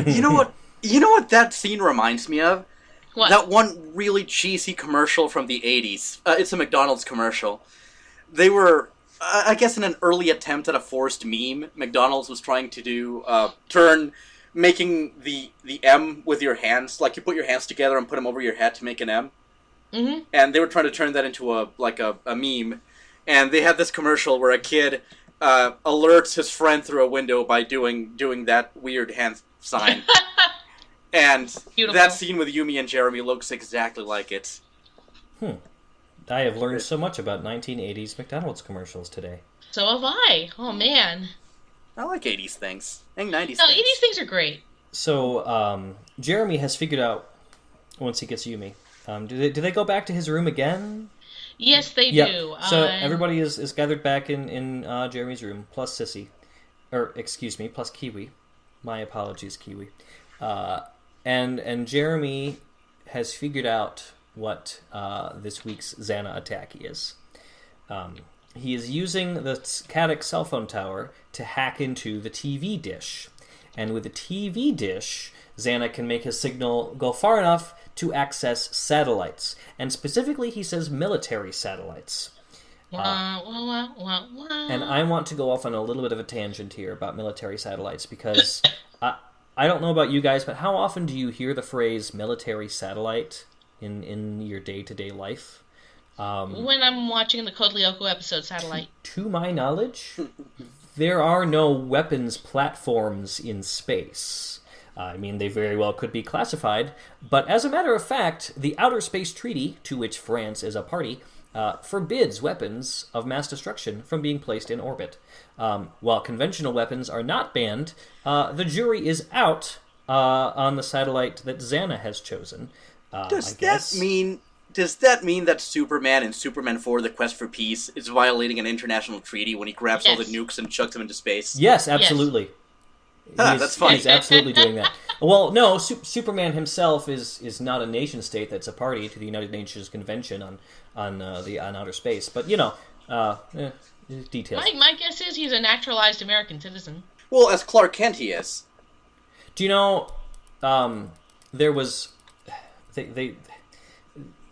[SPEAKER 4] You know what? You know what that scene reminds me of?
[SPEAKER 2] What?
[SPEAKER 4] That one really cheesy commercial from the 80s. It's a McDonald's commercial. They were, I guess in an early attempt at a forced meme, McDonald's was trying to do, making the M with your hands, like you put your hands together and put them over your head to make an M.
[SPEAKER 2] Mm-hmm.
[SPEAKER 4] And they were trying to turn that into a meme. And they had this commercial where a kid alerts his friend through a window by doing that weird hand sign. And
[SPEAKER 2] Beautiful.
[SPEAKER 4] that scene with Yumi and Jeremy looks exactly like it.
[SPEAKER 3] I have learned so much about 1980s McDonald's commercials today.
[SPEAKER 2] So have I. Oh, man.
[SPEAKER 4] I like 80s things. I think 90s
[SPEAKER 2] No,
[SPEAKER 4] things.
[SPEAKER 2] 80s things are great.
[SPEAKER 3] So Jeremy has figured out once he gets Yumi. Do they go back to his room again?
[SPEAKER 2] Yes, they
[SPEAKER 3] Yep.
[SPEAKER 2] do.
[SPEAKER 3] So everybody is gathered back in Jeremy's room, plus Sissy. Plus Kiwi. My apologies, Kiwi. And Jeremy has figured out what this week's XANA attack is. He is using the Caddick cell phone tower to hack into the TV dish. And with the TV dish, XANA can make his signal go far enough to access satellites. And specifically, he says military satellites.
[SPEAKER 2] Wah, wah, wah, wah.
[SPEAKER 3] And I want to go off on a little bit of a tangent here about military satellites because I don't know about you guys, but how often do you hear the phrase military satellite in your day-to-day life?
[SPEAKER 2] When I'm watching the Code Lyoko episode Satellite.
[SPEAKER 3] To my knowledge, there are no weapons platforms in space. I mean, they very well could be classified, but as a matter of fact, the Outer Space Treaty, to which France is a party, forbids weapons of mass destruction from being placed in orbit. While conventional weapons are not banned, the jury is out on the satellite that XANA has chosen.
[SPEAKER 4] Does that mean that Superman in Superman 4: The Quest for Peace is violating an international treaty when he grabs all the nukes and chucks them into space?
[SPEAKER 3] Yes, absolutely.
[SPEAKER 4] Yes. That's funny.
[SPEAKER 3] He's absolutely doing that. Well, no, Superman himself is not a nation state that's a party to the United Nations Convention on outer space. But details.
[SPEAKER 2] My guess is he's a naturalized American citizen.
[SPEAKER 4] Well, as Clark Kent, he is.
[SPEAKER 3] Do you know? There was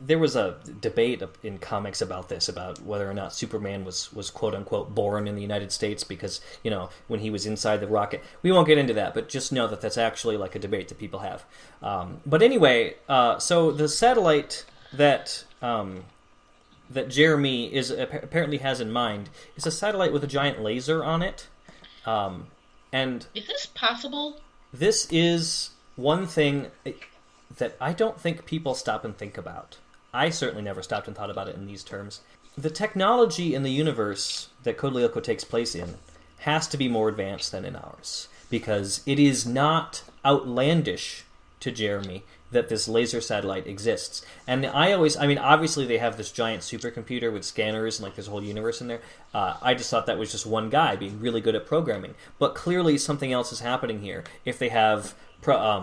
[SPEAKER 3] there was a debate in comics about this, about whether or not Superman was quote unquote born in the United States because, when he was inside the rocket. We won't get into that, but just know that that's actually like a debate that people have. But anyway, so the satellite that Jeremy apparently has in mind is a satellite with a giant laser on it. And
[SPEAKER 2] is this possible?
[SPEAKER 3] This is one thing that I don't think people stop and think about. I certainly never stopped and thought about it in these terms. The technology in the universe that Code Lyoko takes place in has to be more advanced than in ours, because it is not outlandish to Jeremy that this laser satellite exists. And obviously they have this giant supercomputer with scanners and there's a whole universe in there. I just thought that was just one guy being really good at programming. But clearly something else is happening here. If they have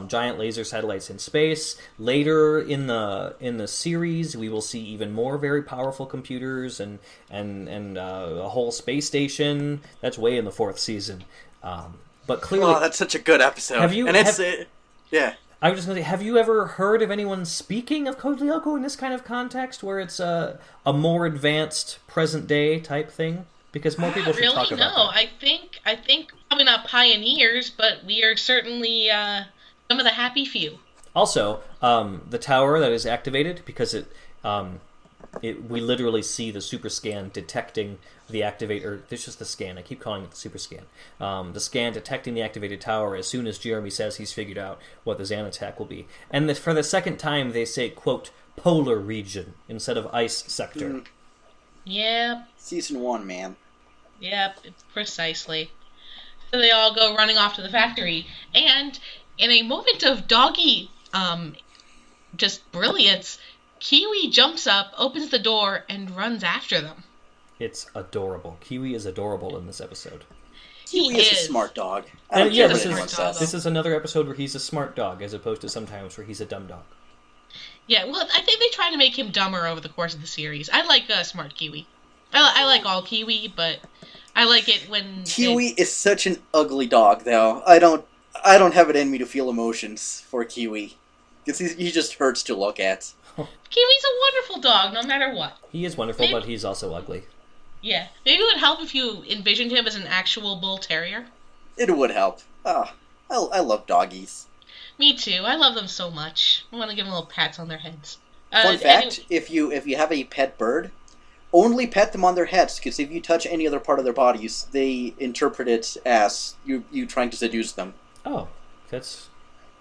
[SPEAKER 3] giant laser satellites in space, later in the series we will see even more very powerful computers and a whole space station. That's way in the 4th season. But clearly,
[SPEAKER 4] that's such a good episode. Yeah.
[SPEAKER 3] I was just going to say, have you ever heard of anyone speaking of Code Lyoko in this kind of context, where it's a more advanced present-day type thing? Because more people should talk about that.
[SPEAKER 2] I think probably not pioneers, but we are certainly some of the happy few.
[SPEAKER 3] Also, the tower that is activated, because we literally see the super scan detecting the activator. This is the scan. I keep calling it the super scan. The scan detecting the activated tower as soon as Jeremy says he's figured out what the XANA attack will be. And for the second time, they say, quote, polar region instead of ice sector.
[SPEAKER 2] Yep.
[SPEAKER 4] Season 1, man.
[SPEAKER 2] Yep, precisely. So they all go running off to the factory, and in a moment of doggy, just brilliance, Kiwi jumps up, opens the door, and runs after them.
[SPEAKER 3] It's adorable. Kiwi is adorable in this episode.
[SPEAKER 4] Kiwi is a smart dog.
[SPEAKER 3] This is another episode where he's a smart dog, as opposed to sometimes where he's a dumb dog.
[SPEAKER 2] Yeah, well, I think they try to make him dumber over the course of the series. I like smart Kiwi. I like all Kiwi, but I like it when
[SPEAKER 4] Kiwi is such an ugly dog, though. I don't have it in me to feel emotions for Kiwi, because he just hurts to look at.
[SPEAKER 2] Kiwi's a wonderful dog, no matter what.
[SPEAKER 3] He is wonderful, but he's also ugly.
[SPEAKER 2] Yeah, maybe it would help if you envisioned him as an actual bull terrier.
[SPEAKER 4] It would help. I love doggies.
[SPEAKER 2] Me too. I love them so much. I want to give them little pats on their heads.
[SPEAKER 4] Fun fact: if you have a pet bird, only pet them on their heads, because if you touch any other part of their bodies, they interpret it as you trying to seduce them.
[SPEAKER 3] Oh, that's...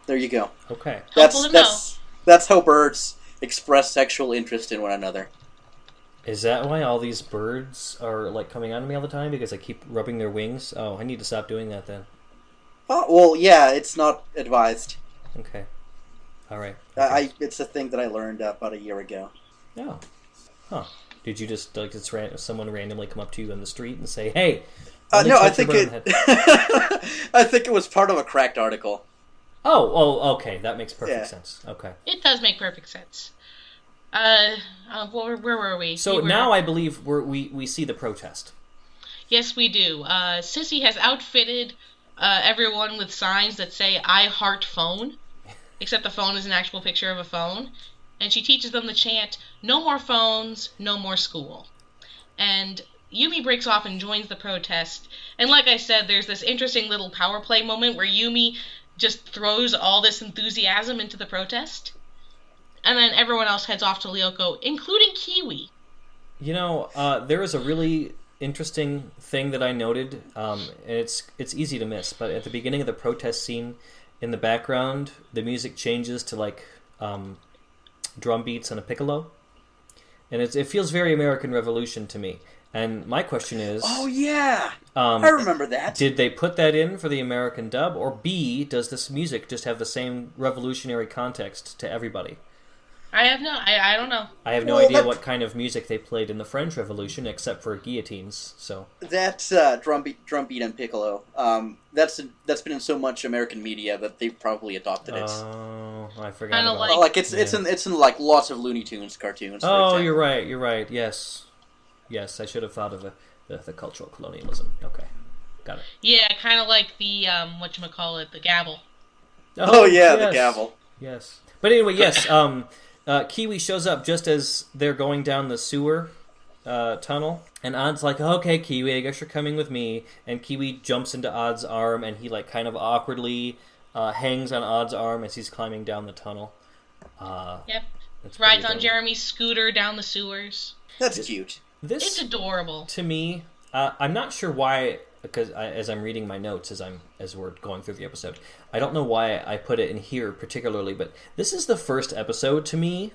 [SPEAKER 4] There you go.
[SPEAKER 3] Okay.
[SPEAKER 4] That's how birds express sexual interest in one another.
[SPEAKER 3] Is that why all these birds are coming on me all the time? Because I keep rubbing their wings? Oh, I need to stop doing that then.
[SPEAKER 4] Oh, well, yeah, it's not advised.
[SPEAKER 3] Okay. All right.
[SPEAKER 4] It's a thing that I learned about a year ago.
[SPEAKER 3] Oh. Huh. Did you just someone randomly come up to you in the street and say, "Hey"?
[SPEAKER 4] No, I think I think it was part of a Cracked article.
[SPEAKER 3] Oh, okay, that makes perfect sense. Okay.
[SPEAKER 2] It does make perfect sense. Where were we?
[SPEAKER 3] So now I believe we see the protest.
[SPEAKER 2] Yes, we do. Sissy has outfitted everyone with signs that say "I heart phone," except the phone is an actual picture of a phone. And she teaches them the chant, "No more phones, no more school." And Yumi breaks off and joins the protest. And like I said, there's this interesting little power play moment where Yumi just throws all this enthusiasm into the protest. And then everyone else heads off to Lyoko, including Kiwi.
[SPEAKER 3] There is a really interesting thing that I noted, and it's easy to miss, but at the beginning of the protest scene, in the background, the music changes to like drum beats and a piccolo, and it feels very American Revolution to me. And my question is...
[SPEAKER 4] Oh, yeah! I remember that.
[SPEAKER 3] Did they put that in for the American dub? Or B, does this music just have the same revolutionary context to everybody?
[SPEAKER 2] I don't know.
[SPEAKER 3] I have no idea what kind of music they played in the French Revolution, except for guillotines, so...
[SPEAKER 4] That's drum beat and piccolo. That's been in so much American media that they've probably adopted it.
[SPEAKER 3] Oh, I forgot
[SPEAKER 2] Kinda
[SPEAKER 3] about
[SPEAKER 2] like-
[SPEAKER 4] it's in like lots of Looney Tunes cartoons. For
[SPEAKER 3] Oh,
[SPEAKER 4] example.
[SPEAKER 3] you're right, yes. Yes, I should have thought of the cultural colonialism. Okay, got it.
[SPEAKER 2] Yeah, kind of like the, whatchamacallit, the gavel.
[SPEAKER 4] Oh yeah,
[SPEAKER 3] yes.
[SPEAKER 4] the gavel.
[SPEAKER 3] Yes. But anyway, yes, Kiwi shows up just as they're going down the sewer tunnel, and Odd's like, okay, Kiwi, I guess you're coming with me, and Kiwi jumps into Odd's arm, and he like kind of awkwardly hangs on Odd's arm as he's climbing down the tunnel.
[SPEAKER 2] Yep.
[SPEAKER 3] That's
[SPEAKER 2] Rides
[SPEAKER 3] pretty
[SPEAKER 2] on
[SPEAKER 3] adorable.
[SPEAKER 2] Jeremy's scooter down the sewers.
[SPEAKER 4] That's cute.
[SPEAKER 3] This,
[SPEAKER 2] It's adorable.
[SPEAKER 3] to me, I'm not sure why, because as I'm reading my notes as we're going through the episode, I don't know why I put it in here particularly, but this is the first episode to me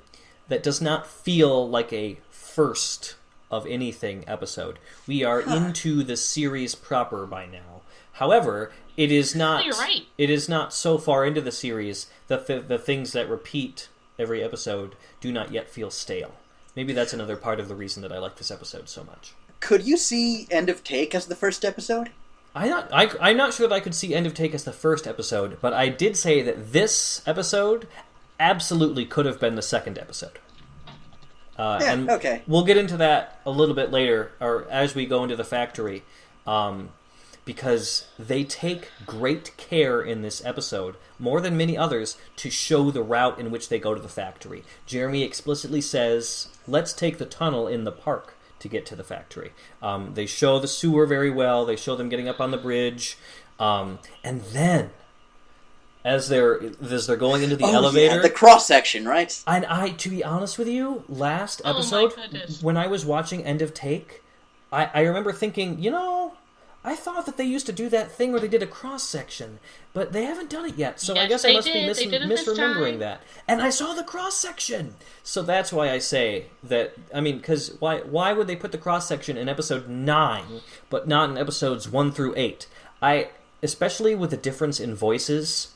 [SPEAKER 3] that does not feel like a first of anything episode. We are into the series proper by now. However, it is not.
[SPEAKER 2] You're right.
[SPEAKER 3] It is not so far into the series that the things that repeat every episode do not yet feel stale. Maybe that's another part of the reason that I like this episode so much.
[SPEAKER 4] Could you see End of Take as the first episode?
[SPEAKER 3] I'm not sure that I could see End of Take as the first episode, but I did say that this episode absolutely could have been the second episode. And
[SPEAKER 4] okay.
[SPEAKER 3] We'll get into that a little bit later, or as we go into the factory, because they take great care in this episode, more than many others, to show the route in which they go to the factory. Jeremy explicitly says, let's take the tunnel in the park to get to the factory. They show the sewer very well, they show them getting up on the bridge, and then, as they're going into the elevator...
[SPEAKER 4] Yeah, the cross-section, right?
[SPEAKER 3] And to be honest with you, last
[SPEAKER 2] Oh my
[SPEAKER 3] episode,
[SPEAKER 2] goodness.
[SPEAKER 3] when I was watching End of Take, I remember thinking, I thought that they used to do that thing where they did a cross-section, but they haven't done it yet, so I
[SPEAKER 2] Yes,
[SPEAKER 3] guess I
[SPEAKER 2] they
[SPEAKER 3] must be
[SPEAKER 2] did. They did it this
[SPEAKER 3] misremembering
[SPEAKER 2] time.
[SPEAKER 3] that. And I saw the cross-section! So that's why I say that, because why would they put the cross-section in episode 9, but not in episodes 1 through 8? Especially with the difference in voices...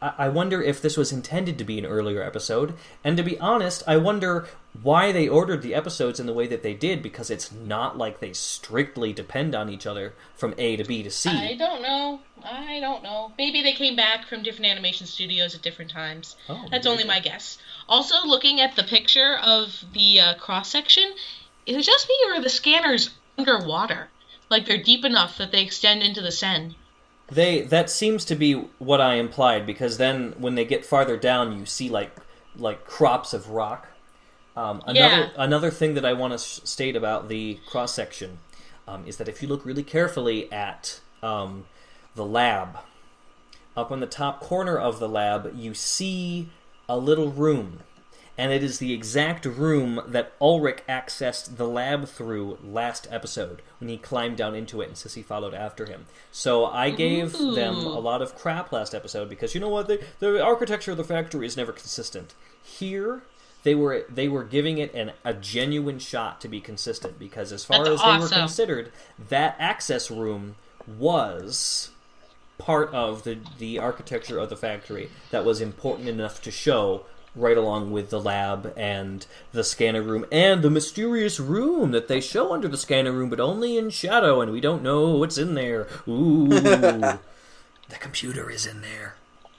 [SPEAKER 3] I wonder if this was intended to be an earlier episode, and to be honest, I wonder why they ordered the episodes in the way that they did, because it's not like they strictly depend on each other from A to B to C.
[SPEAKER 2] I don't know. Maybe they came back from different animation studios at different times.
[SPEAKER 3] Oh,
[SPEAKER 2] That's
[SPEAKER 3] maybe.
[SPEAKER 2] only my guess. Also, looking at the picture of the cross-section, it's just me or are the scanners underwater? Like they're deep enough that they extend into the Seine.
[SPEAKER 3] That seems to be what I implied, because then when they get farther down, you see like crops of rock. Another thing that I want to state about the cross section is that if you look really carefully at the lab, up on the top corner of the lab, you see a little room. And it is the exact room that Ulrich accessed the lab through last episode, when he climbed down into it and Sissy followed after him. So I gave them a lot of crap last episode, because you know what? The architecture of the factory is never consistent. Here, they were giving it a genuine shot to be consistent, because as far
[SPEAKER 2] That's
[SPEAKER 3] as they were
[SPEAKER 2] awesome.
[SPEAKER 3] considered, that access room was part of the architecture of the factory that was important enough to show, right along with the lab and the scanner room and the mysterious room that they show under the scanner room, but only in shadow, and we don't know what's in there. Ooh, the computer is in there.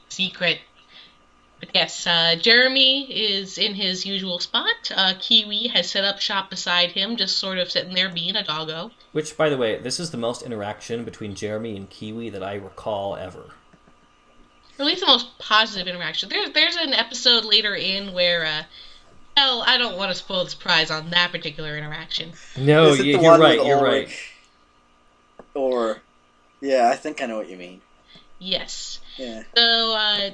[SPEAKER 2] Secret. But yes, Jeremy is in his usual spot. Kiwi has set up shop beside him, just sort of sitting there being a doggo.
[SPEAKER 3] Which, by the way, this is the most interaction between Jeremy and Kiwi that I recall ever.
[SPEAKER 2] Or at least the most positive interaction. There's an episode later in where, I don't want to spoil the surprise on that particular interaction.
[SPEAKER 3] No,
[SPEAKER 4] Is it the
[SPEAKER 3] you're
[SPEAKER 4] one
[SPEAKER 3] right,
[SPEAKER 4] with
[SPEAKER 3] you're
[SPEAKER 4] Ulrich?
[SPEAKER 3] right.
[SPEAKER 4] Or, yeah, I think I know what you mean.
[SPEAKER 2] Yes.
[SPEAKER 4] Yeah.
[SPEAKER 2] So,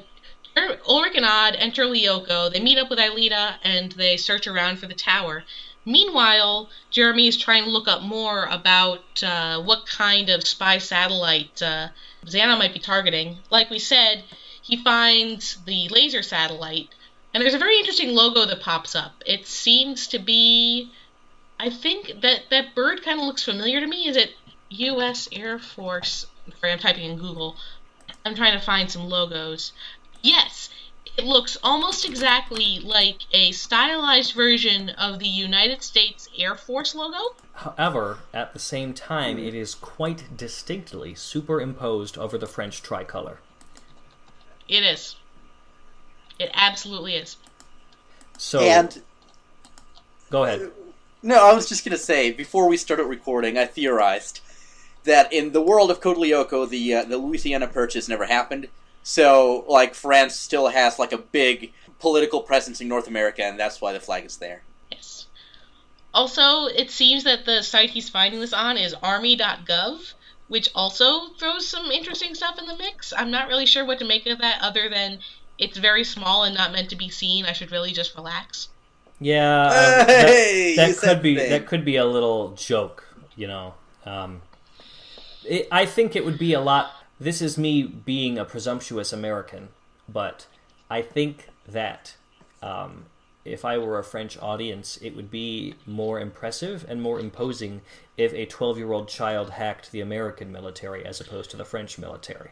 [SPEAKER 2] Ulrich and Odd enter Lyoko. They meet up with Aelita, and they search around for the tower. Meanwhile, Jeremy is trying to look up more about what kind of spy satellite XANA might be targeting. Like we said, he finds the laser satellite, and there's a very interesting logo that pops up. It seems to be... I think that bird kind of looks familiar to me. Is it U.S. Air Force? Sorry, I'm typing in Google. I'm trying to find some logos. Yes, it looks almost exactly like a stylized version of the United States Air Force logo.
[SPEAKER 3] However, at the same time, it is quite distinctly superimposed over the French tricolor.
[SPEAKER 2] It is. It absolutely is.
[SPEAKER 3] So,
[SPEAKER 4] And
[SPEAKER 3] go ahead.
[SPEAKER 4] no, I was just gonna say, before we started recording, I theorized that in the world of Code Lyoko, the Louisiana Purchase never happened. So, like, France still has, like, a big political presence in North America, and that's why the flag is there.
[SPEAKER 2] Yes. Also, it seems that the site he's finding this on is army.gov, which also throws some interesting stuff in the mix. I'm not really sure what to make of that, other than it's very small and not meant to be seen. I should really just relax.
[SPEAKER 3] Yeah,
[SPEAKER 4] Hey,
[SPEAKER 3] that
[SPEAKER 4] you
[SPEAKER 3] could
[SPEAKER 4] said
[SPEAKER 3] be
[SPEAKER 4] thing.
[SPEAKER 3] that could be a little joke, you know. I think it would be a lot. This is me being a presumptuous American, but I think that if I were a French audience, it would be more impressive and more imposing if a 12-year-old child hacked the American military as opposed to the French military.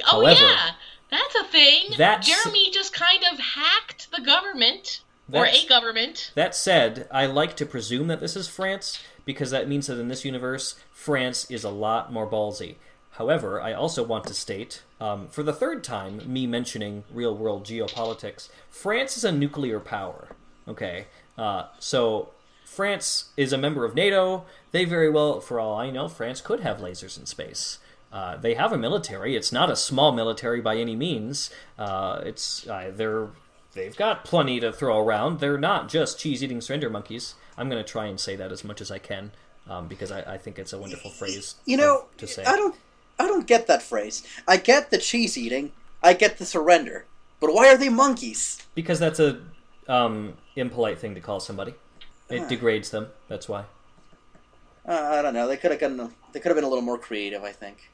[SPEAKER 2] Oh,
[SPEAKER 3] However,
[SPEAKER 2] yeah! That's a thing! Jeremy just kind of hacked the government. Or a government.
[SPEAKER 3] That said, I like to presume that this is France, because that means that in this universe, France is a lot more ballsy. However, I also want to state, for the third time, me mentioning real-world geopolitics, France is a nuclear power. Okay? So, France is a member of NATO. They very well, for all I know, France could have lasers in space. They have a military. It's not a small military by any means. They've got plenty to throw around. They're not just cheese-eating surrender monkeys. I'm going to try and say that as much as I can, because I think it's a wonderful phrase to say.
[SPEAKER 4] I don't get that phrase. I get the cheese eating. I get the surrender. But why are they monkeys?
[SPEAKER 3] Because that's a impolite thing to call somebody. It degrades them. That's why.
[SPEAKER 4] I don't know. They could have been a little more creative, I think.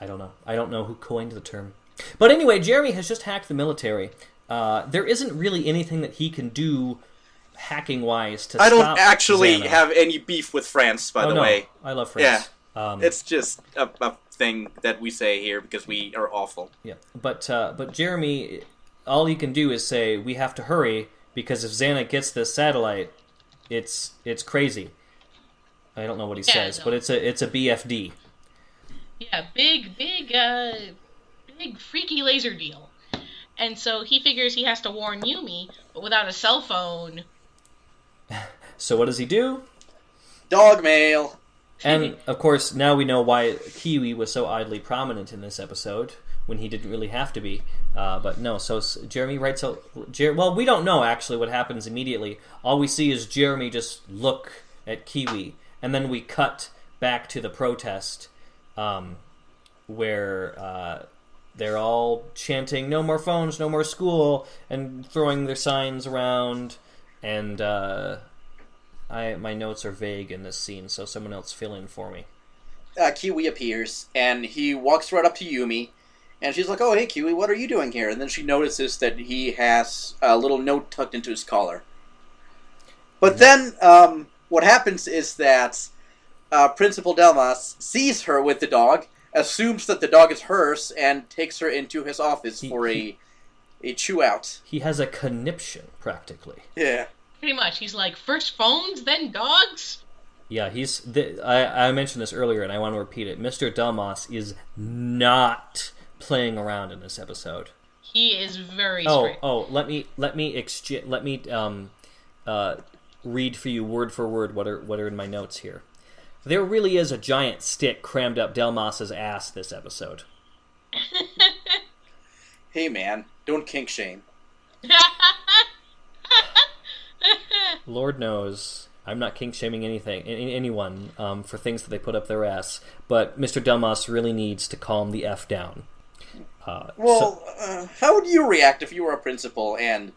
[SPEAKER 3] I don't know. I don't know who coined the term. But anyway, Jeremy has just hacked the military. There isn't really anything that he can do hacking-wise to stop
[SPEAKER 4] I don't actually
[SPEAKER 3] XANA.
[SPEAKER 4] have any beef with France, by the way.
[SPEAKER 3] I love France.
[SPEAKER 4] Yeah. It's just a thing that we say here because we are awful.
[SPEAKER 3] Yeah, but Jeremy, all he can do is say, we have to hurry, because if XANA gets this satellite, it's crazy. I don't know what he says, but it's a BFD.
[SPEAKER 2] Yeah, big freaky laser deal. And so he figures he has to warn Yumi, but without a cell phone.
[SPEAKER 3] So what does he do?
[SPEAKER 4] Dog mail.
[SPEAKER 3] And, of course, now we know why Kiwi was so oddly prominent in this episode, when he didn't really have to be. But no, so Jeremy writes out... well, we don't know, actually, what happens immediately. All we see is Jeremy just look at Kiwi, and then we cut back to the protest, where they're all chanting, no more phones, no more school, and throwing their signs around, and my notes are vague in this scene, so someone else fill in for me.
[SPEAKER 4] Kiwi appears, and he walks right up to Yumi, and she's like, oh, hey, Kiwi, what are you doing here? And then she notices that he has a little note tucked into his collar. But then, what happens is that Principal Delmas sees her with the dog, assumes that the dog is hers, and takes her into his office for a chew-out.
[SPEAKER 3] He has a conniption, practically.
[SPEAKER 4] Yeah.
[SPEAKER 2] Pretty much. He's like, first phones, then dogs?
[SPEAKER 3] Yeah, I mentioned this earlier, and I want to repeat it. Mr. Delmas is not playing around in this episode.
[SPEAKER 2] He is very straight.
[SPEAKER 3] Let me read for you word for word what are in my notes here. There really is a giant stick crammed up Delmas's ass this episode.
[SPEAKER 4] Hey, man, don't kink shame.
[SPEAKER 3] Lord knows I'm not kink shaming anyone for things that they put up their ass, but Mr. Delmas really needs to calm the F down.
[SPEAKER 4] How would you react if you were a principal and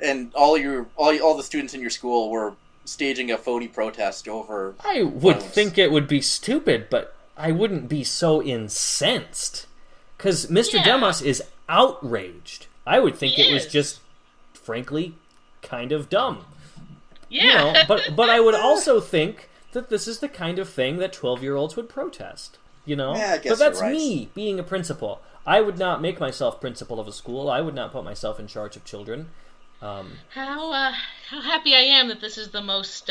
[SPEAKER 4] and all the students in your school were staging a phony protest over.
[SPEAKER 3] I would
[SPEAKER 4] phones.
[SPEAKER 3] think it would be stupid, but I wouldn't be so incensed. Because Mr. Demos is outraged. I would think it was just, frankly, kind of dumb.
[SPEAKER 2] Yeah.
[SPEAKER 3] You know, but I would also think that this is the kind of thing that 12-year-olds would protest. You know?
[SPEAKER 4] Yeah, I guess
[SPEAKER 3] but that's
[SPEAKER 4] you're right.
[SPEAKER 3] me being a principal. I would not make myself principal of a school. I would not put myself in charge of children.
[SPEAKER 2] How happy I am that this is the most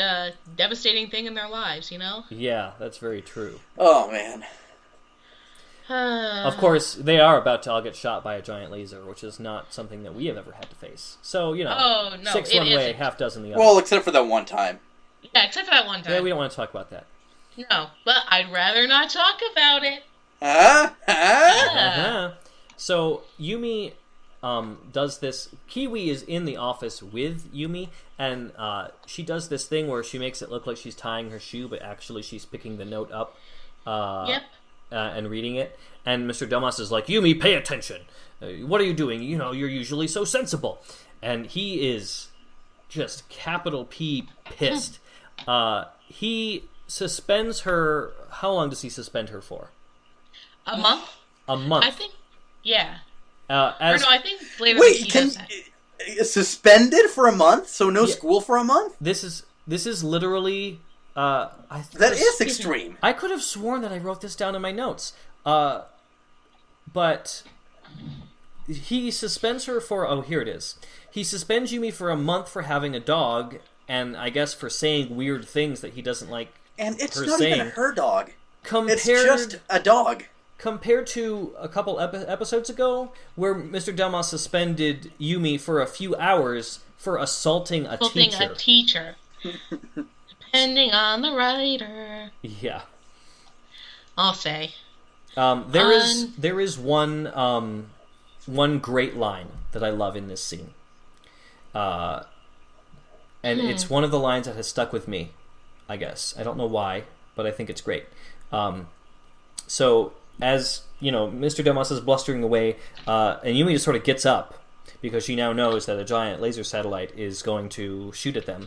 [SPEAKER 2] devastating thing in their lives, you know?
[SPEAKER 3] Yeah, that's very true.
[SPEAKER 4] Oh man.
[SPEAKER 3] Of course, they are about to all get shot by a giant laser, which is not something that we have ever had to face. So, you know,
[SPEAKER 2] Oh, no,
[SPEAKER 3] 6
[SPEAKER 2] it
[SPEAKER 3] one way,
[SPEAKER 2] isn't.
[SPEAKER 3] half dozen the other.
[SPEAKER 4] Well, except for that one time.
[SPEAKER 2] Yeah, except for that one time.
[SPEAKER 3] Yeah, we don't want to talk about that.
[SPEAKER 2] No, but I'd rather not talk about it.
[SPEAKER 4] Huh?
[SPEAKER 3] Uh-huh. So, Yumi does this. Kiwi is in the office with Yumi, and she does this thing where she makes it look like she's tying her shoe, but actually she's picking the note up.
[SPEAKER 2] Yep.
[SPEAKER 3] And reading it, and Mr. Domas is like, Yumi, pay attention. What are you doing? You know, you're usually so sensible. And he is just capital P pissed. He suspends her. How long does he suspend her for?
[SPEAKER 2] A month?
[SPEAKER 3] A month.
[SPEAKER 2] I think, yeah.
[SPEAKER 3] As,
[SPEAKER 2] Or no, I think later
[SPEAKER 4] Wait,
[SPEAKER 2] he
[SPEAKER 4] can
[SPEAKER 2] does that.
[SPEAKER 4] suspended for a month? So no school for a month?
[SPEAKER 3] this is literally.
[SPEAKER 4] That is extreme.
[SPEAKER 3] I could have sworn that I wrote this down in my notes. But he suspends her for... Oh, here it is. He suspends Yumi for a month for having a dog, and I guess for saying weird things that he doesn't like
[SPEAKER 4] And it's
[SPEAKER 3] her
[SPEAKER 4] not
[SPEAKER 3] saying.
[SPEAKER 4] even her dog.
[SPEAKER 3] Compared,
[SPEAKER 4] It's just a dog.
[SPEAKER 3] compared to a couple episodes ago, where Mr. Delma suspended Yumi for a few hours for assaulting a
[SPEAKER 2] Assaulting
[SPEAKER 3] teacher.
[SPEAKER 2] a teacher. Depending on the writer.
[SPEAKER 3] Yeah.
[SPEAKER 2] I'll say.
[SPEAKER 3] There is one great line that I love in this scene. And it's one of the lines that has stuck with me, I guess. I don't know why, but I think it's great. So, as, you know, Mr. Demos is blustering away, and Yumi just sort of gets up, because she now knows that a giant laser satellite is going to shoot at them.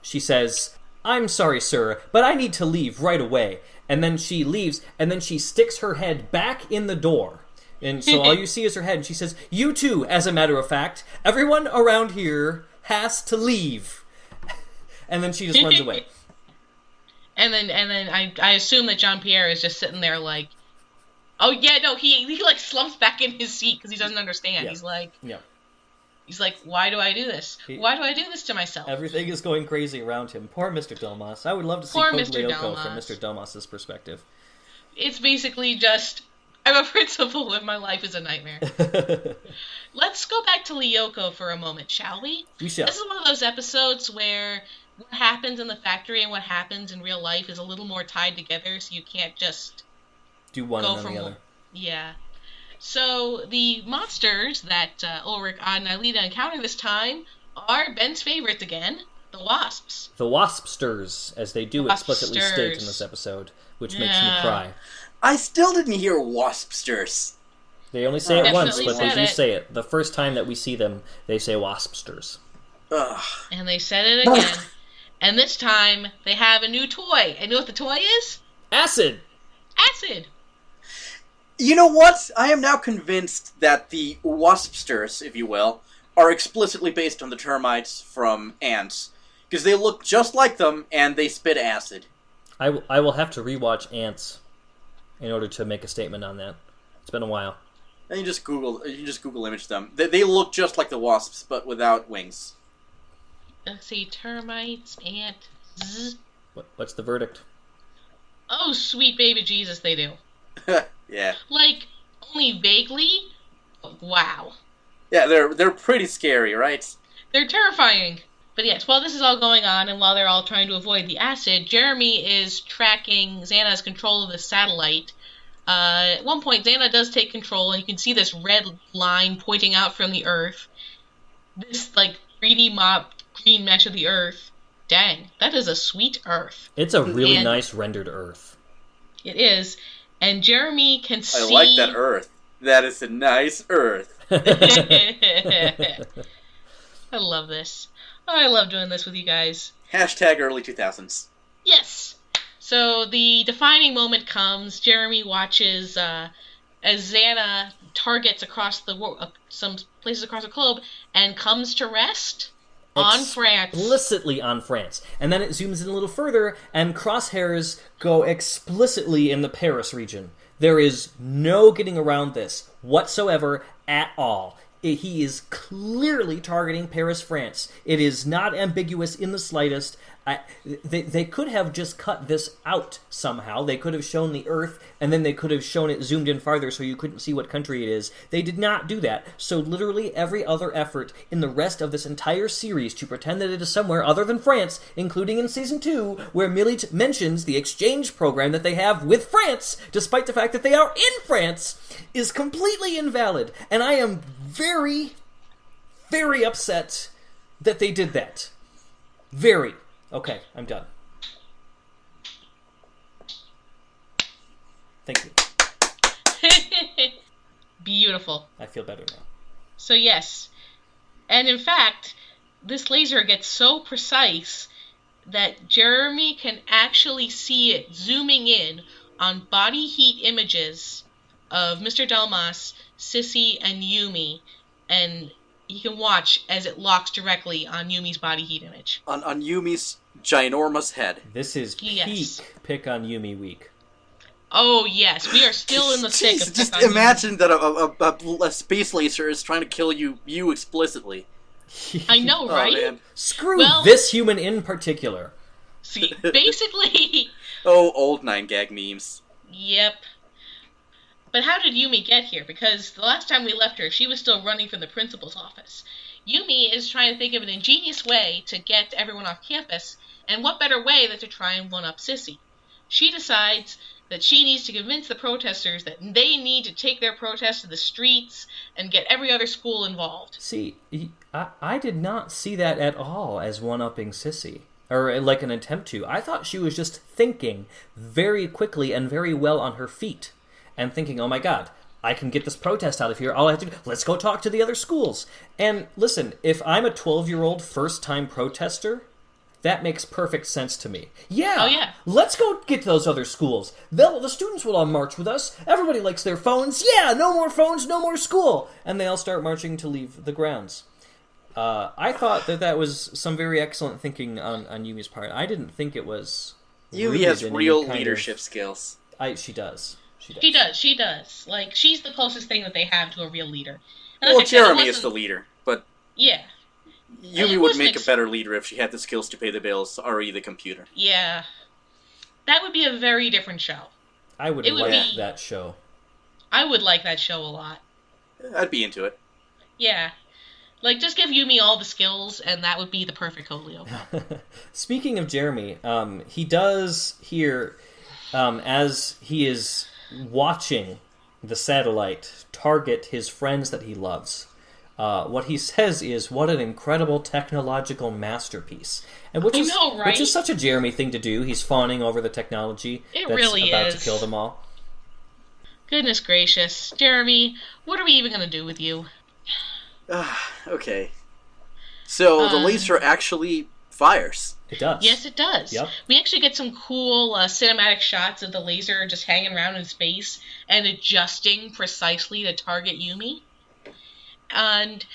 [SPEAKER 3] She says, "I'm sorry, sir, but I need to leave right away." And then she leaves, and then she sticks her head back in the door. And so all you see is her head, and she says, "You too, as a matter of fact. Everyone around here has to leave." And then she just runs away.
[SPEAKER 2] And then I assume that Jean-Pierre is just sitting there like, oh yeah, no, he like slumps back in his seat because he doesn't understand.
[SPEAKER 3] Yeah.
[SPEAKER 2] He's like, why do I do this? Why do I do this to myself?
[SPEAKER 3] Everything is going crazy around him. Poor Mr. Domas. I would love to see
[SPEAKER 2] Poor
[SPEAKER 3] Code
[SPEAKER 2] Mr.
[SPEAKER 3] Lyoko
[SPEAKER 2] Domas.
[SPEAKER 3] from Mr. Domas' perspective.
[SPEAKER 2] It's basically just, I'm a principal and my life is a nightmare. Let's go back to Lyoko for a moment, shall we?
[SPEAKER 3] We shall.
[SPEAKER 2] This is one of those episodes where what happens in the factory and what happens in real life is a little more tied together, so you can't just
[SPEAKER 3] Do one
[SPEAKER 2] go
[SPEAKER 3] and then
[SPEAKER 2] from
[SPEAKER 3] the
[SPEAKER 2] one.
[SPEAKER 3] other.
[SPEAKER 2] Yeah. So the monsters that Ulrich and Alida encounter this time are Ben's favorites again, the wasps.
[SPEAKER 3] The Waspsters, as they do explicitly state in
[SPEAKER 2] Waspsters.
[SPEAKER 3] this episode, which makes me
[SPEAKER 2] Yeah.
[SPEAKER 3] cry.
[SPEAKER 4] I still didn't hear waspsters.
[SPEAKER 3] They only say it once,
[SPEAKER 2] Definitely
[SPEAKER 3] but they
[SPEAKER 2] said
[SPEAKER 3] do
[SPEAKER 2] it.
[SPEAKER 3] say it. The first time that we see them, they say Waspsters.
[SPEAKER 4] Ugh.
[SPEAKER 2] And they said it again. And this time they have a new toy. And you know what the toy is?
[SPEAKER 3] Acid!
[SPEAKER 2] Acid.
[SPEAKER 4] You know what? I am now convinced that the waspsters, if you will, are explicitly based on the termites from ants. Because they look just like them, and they spit acid.
[SPEAKER 3] I will have to rewatch Ants in order to make a statement on that. It's been a while.
[SPEAKER 4] And you just Google image them. They look just like the wasps, but without wings.
[SPEAKER 2] Let's see, termites, ant, zzz.
[SPEAKER 3] What's the verdict?
[SPEAKER 2] Oh, sweet baby Jesus, they do.
[SPEAKER 4] Yeah.
[SPEAKER 2] Like, only vaguely, but wow.
[SPEAKER 4] Yeah, they're pretty scary, right?
[SPEAKER 2] They're terrifying. But yes, while this is all going on, and while they're all trying to avoid the acid, Jeremy is tracking Xana's control of the satellite. At one point, Xana does take control, and you can see this red line pointing out from the Earth. This, like, 3D mopped green mesh of the Earth. Dang, that is a sweet Earth.
[SPEAKER 3] It's a really
[SPEAKER 2] And-
[SPEAKER 3] nice rendered Earth.
[SPEAKER 2] It is. And Jeremy can see...
[SPEAKER 4] I like that Earth. That is a nice Earth.
[SPEAKER 2] I love this. Oh, I love doing this with you guys.
[SPEAKER 4] Hashtag early 2000s.
[SPEAKER 2] Yes! So the defining moment comes. Jeremy watches as XANA targets across the some places across the globe and comes to rest on France.
[SPEAKER 3] Explicitly on France. And then it zooms in a little further, and crosshairs go explicitly in the Paris region. There is no getting around this whatsoever at all. He is clearly targeting Paris, France. It is not ambiguous in the slightest. They could have just cut this out somehow. They could have shown the Earth, and then they could have shown it zoomed in farther so you couldn't see what country it is. They did not do that. So literally every other effort in the rest of this entire series to pretend that it is somewhere other than France, including in Season 2, where Millie mentions the exchange program that they have with France, despite the fact that they are in France, is completely invalid. And I am very, very upset that they did that. Very. Okay, I'm done. Thank you.
[SPEAKER 2] Beautiful.
[SPEAKER 3] I feel better now.
[SPEAKER 2] So yes. And in fact, this laser gets so precise that Jeremy can actually see it zooming in on body heat images of Mr. Delmas, Sissy, and Yumi, and he can watch as it locks directly on Yumi's body heat image.
[SPEAKER 4] On Yumi's ginormous head.
[SPEAKER 3] This is peak Pick on Yumi week.
[SPEAKER 2] Oh, yes. We are still in the thick of
[SPEAKER 4] Just
[SPEAKER 2] Pick on
[SPEAKER 4] imagine that a space laser is trying to kill you explicitly.
[SPEAKER 2] I know, right?
[SPEAKER 4] Oh, man.
[SPEAKER 3] Screw this human in particular.
[SPEAKER 2] See, basically...
[SPEAKER 4] Oh, old 9gag memes.
[SPEAKER 2] Yep. But how did Yumi get here? Because the last time we left her, she was still running from the principal's office. Yumi is trying to think of an ingenious way to get everyone off campus, and what better way than to try and one-up Sissy? She decides that she needs to convince the protesters that they need to take their protest to the streets and get every other school involved.
[SPEAKER 3] See, I did not see that at all as one-upping Sissy. Or like an attempt to. I thought she was just thinking very quickly and very well on her feet. And thinking, oh my god, I can get this protest out of here. All I have to do, let's go talk to the other schools. And listen, if I'm a 12-year-old first-time protester, that makes perfect sense to me. Yeah,
[SPEAKER 2] oh, yeah.
[SPEAKER 3] Let's go get those other schools. The students will all march with us. Everybody likes their phones. Yeah, no more phones, no more school. And they all start marching to leave the grounds. I thought that was some very excellent thinking on Yumi's part. I didn't think it was...
[SPEAKER 4] Yumi has real leadership skills.
[SPEAKER 3] She does.
[SPEAKER 2] She does. Like, she's the closest thing that they have to a real leader. And
[SPEAKER 4] Well,
[SPEAKER 2] like I said,
[SPEAKER 4] Jeremy is the leader, but
[SPEAKER 2] Yeah.
[SPEAKER 4] Yumi would make a better leader if she had the skills to pay the bills, RE the computer.
[SPEAKER 2] Yeah. That would be a very different show.
[SPEAKER 3] I would like that show.
[SPEAKER 2] I would like that show a lot.
[SPEAKER 4] I'd be into it.
[SPEAKER 2] Yeah. Like, just give Yumi all the skills, and that would be the perfect Holyoke.
[SPEAKER 3] Speaking of Jeremy, he does here, as he is watching the satellite target his friends that he loves, what he says is, what an incredible technological masterpiece. And which is such a Jeremy thing to do. He's fawning over the technology about to kill them all.
[SPEAKER 2] Goodness gracious. Jeremy, what are we even going to do with you?
[SPEAKER 4] Okay. So the laser actually fires.
[SPEAKER 3] It does.
[SPEAKER 2] Yes, it does.
[SPEAKER 3] Yep.
[SPEAKER 2] We actually get some cool cinematic shots of the laser just hanging around in space and adjusting precisely to target Yumi. And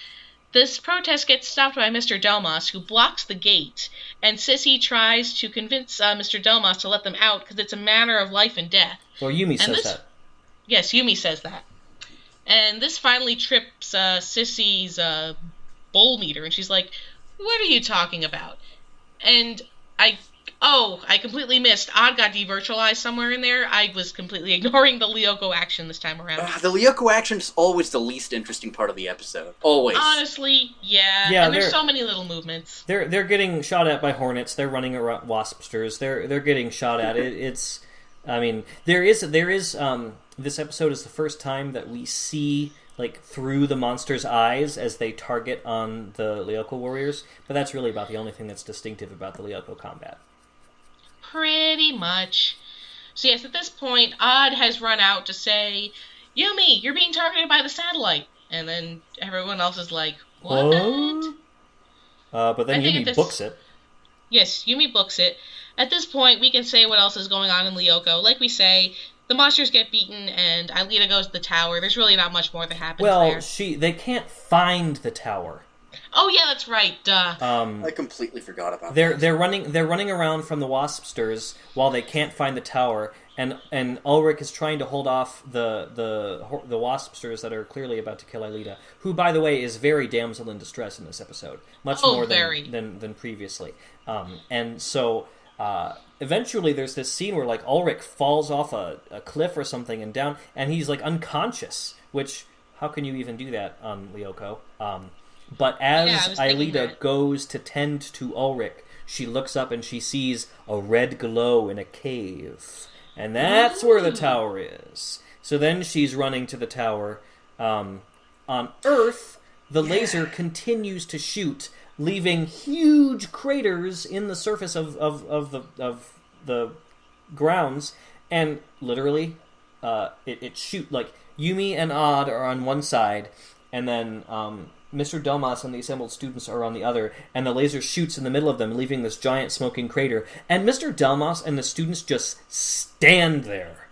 [SPEAKER 2] this protest gets stopped by Mr. Delmas, who blocks the gate, and Sissy tries to convince Mr. Delmas to let them out because it's a matter of life and death.
[SPEAKER 3] Well, Yumi says that.
[SPEAKER 2] Yes, Yumi says that. And this finally trips Sissy's bowl meter, and she's like, what are you talking about? And I completely missed. Odd got devirtualized somewhere in there. I was completely ignoring the Lyoko action this time around.
[SPEAKER 4] The Lyoko action is always the least interesting part of the episode. Always.
[SPEAKER 2] Honestly, yeah. And there's so many little movements.
[SPEAKER 3] They're getting shot at by hornets. They're running around waspsters. They're getting shot at. It's, I mean, there is. This episode is the first time that we see like through the monster's eyes as they target on the Lyoko warriors. But that's really about the only thing that's distinctive about the Lyoko combat.
[SPEAKER 2] Pretty much. So yes, at this point, Odd has run out to say, Yumi, you're being targeted by the satellite. And then everyone else is like, what?
[SPEAKER 3] But then
[SPEAKER 2] I think
[SPEAKER 3] Yumi books it.
[SPEAKER 2] Yes, Yumi books it. At this point, we can say what else is going on in Lyoko. Like we say, the monsters get beaten, and Aelita goes to the tower. There's really not much more that happens there.
[SPEAKER 3] Well, they can't find the tower.
[SPEAKER 2] Oh yeah, that's right. Duh.
[SPEAKER 4] I completely forgot about
[SPEAKER 3] They're
[SPEAKER 4] that.
[SPEAKER 3] they're running around from the waspsters while they can't find the tower, and Ulrich is trying to hold off the waspsters that are clearly about to kill Aelita, who, by the way, is very damsel in distress in this episode, much more than previously. And so eventually there's this scene where like Ulrich falls off a cliff or something and down, and he's like unconscious. Which, how can you even do that on Lyoko? But as Aelita goes to tend to Ulrich, she looks up and she sees a red glow in a cave. And that's where the tower is. So then she's running to the tower. On Earth, the laser continues to shoot, leaving huge craters in the surface of the grounds. And literally, it shoot like Yumi and Odd are on one side, and then Mr. Delmas and the assembled students are on the other, and the laser shoots in the middle of them, leaving this giant smoking crater. And Mr. Delmas and the students just stand there.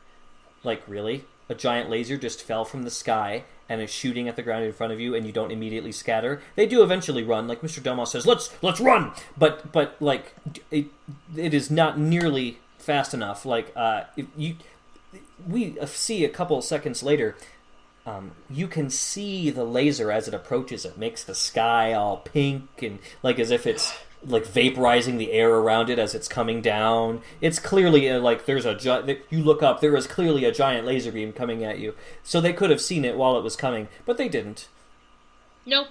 [SPEAKER 3] Like, really? A giant laser just fell from the sky and is shooting at the ground in front of you, and you don't immediately scatter? They do eventually run. Like Mr. Delmas says, let's run! But like, it is not nearly fast enough. Like, we see a couple seconds later, you can see the laser as it approaches. It makes the sky all pink and like as if it's like vaporizing the air around it as it's coming down. It's clearly like there's you look up, there is clearly a giant laser beam coming at you. So they could have seen it while it was coming, but they didn't. Nope.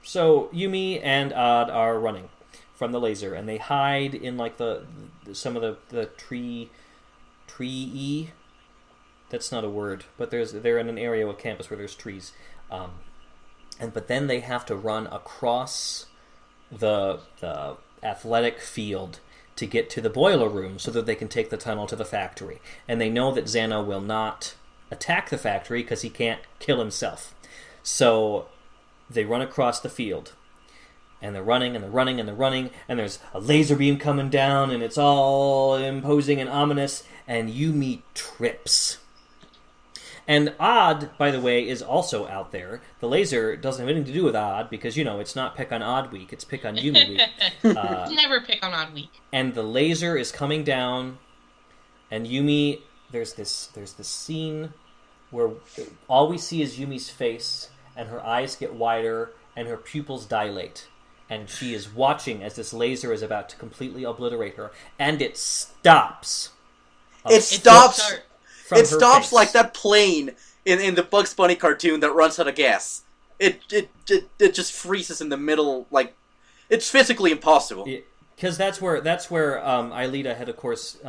[SPEAKER 3] So Yumi and Odd are running from the laser, and they hide in like some of the tree. That's not a word, but they're in an area of campus where there's trees, but then they have to run across the athletic field to get to the boiler room so that they can take the tunnel to the factory. And they know that XANA will not attack the factory because he can't kill himself. So they run across the field. And they're running, and they're running, and they're running, and there's a laser beam coming down, and it's all imposing and ominous, and Yumi trips. And Odd, by the way, is also out there. The laser doesn't have anything to do with Odd, because, it's not Pick on Odd week, it's Pick on Yumi week.
[SPEAKER 2] Never Pick on Odd week.
[SPEAKER 3] And the laser is coming down, and Yumi, there's this scene where all we see is Yumi's face, and her eyes get wider, and her pupils dilate. And she is watching as this laser is about to completely obliterate her. And it stops.
[SPEAKER 4] It stops
[SPEAKER 3] Face.
[SPEAKER 4] Like that plane in the Bugs Bunny cartoon that runs out of gas. It just freezes in the middle. Like, it's physically impossible.
[SPEAKER 3] Because that's where Aelita had, of course,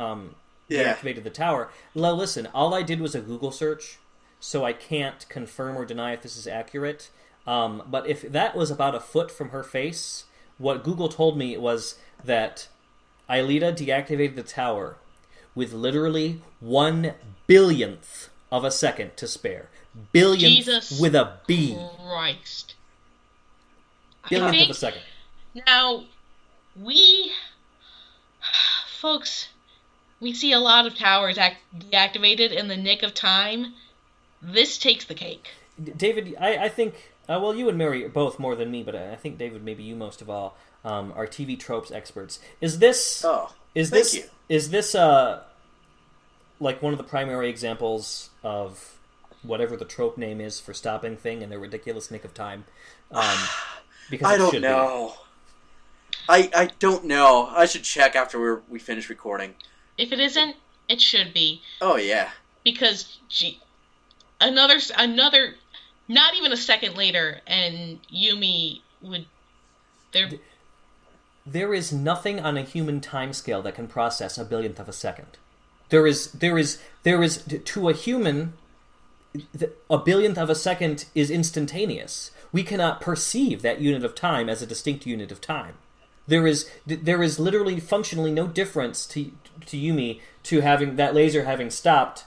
[SPEAKER 3] deactivated the tower. Now, listen, all I did was a Google search, so I can't confirm or deny if this is accurate. But if that was about a foot from her face, what Google told me was that Aelita deactivated the tower with literally 1/billionth of a second to spare. Billionth
[SPEAKER 2] Jesus
[SPEAKER 3] with a B.
[SPEAKER 2] Christ.
[SPEAKER 3] Billionth of a second.
[SPEAKER 2] Now, folks, we see a lot of towers deactivated in the nick of time. This takes the cake.
[SPEAKER 3] David, I think... well, you and Mary both more than me, but I think, David, maybe you most of all, are TV tropes experts. Is this like one of the primary examples of whatever the trope name is for stopping thing in the ridiculous nick of time? Because
[SPEAKER 4] I don't know. I don't know. I should check after we finish recording.
[SPEAKER 2] If it isn't, it should be.
[SPEAKER 4] Oh yeah.
[SPEAKER 2] Because another. Not even a second later, and Yumi would...
[SPEAKER 3] There is nothing on a human timescale that can process a billionth of a second. There is to a human, a billionth of a second is instantaneous. We cannot perceive that unit of time as a distinct unit of time. There is literally functionally no difference to Yumi to having that laser having stopped